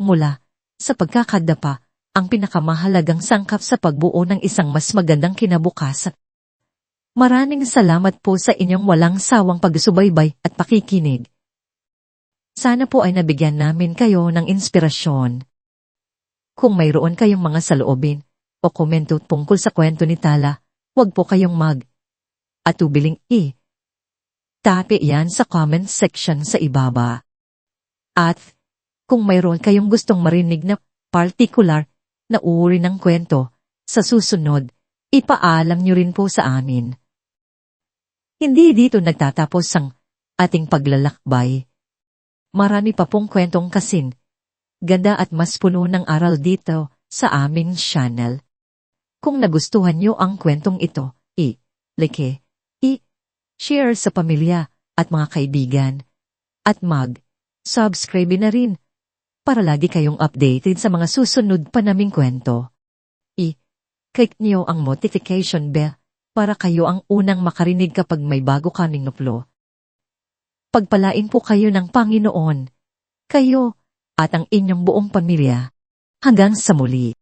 mula sa pagkakadapa ang pinakamahalagang sangkap sa pagbuo ng isang mas magandang kinabukasan. Maraming salamat po sa inyong walang sawang pagsubaybay at pakikinig. Sana po ay nabigyan namin kayo ng inspirasyon. Kung mayroon kayong mga saloobin o komento tungkol sa kwento ni Tala, huwag po kayong atubiling tape yan sa comment section sa ibaba. At kung mayroon kayong gustong marinig na particular na uri ng kwento, sa susunod, ipaalam nyo rin po sa amin. Hindi dito nagtatapos ang ating paglalakbay. Marami pa pong kwentong kasin ganda at mas puno ng aral dito sa aming channel. Kung nagustuhan nyo ang kwentong ito, like, share sa pamilya at mga kaibigan, at subscribe na rin para lagi kayong updated sa mga susunod pa naming kwento. Click nyo ang notification bell para kayo ang unang makarinig kapag may bago kaming upload. Pagpalain po kayo ng Panginoon, kayo at ang inyong buong pamilya. Hanggang sa muli.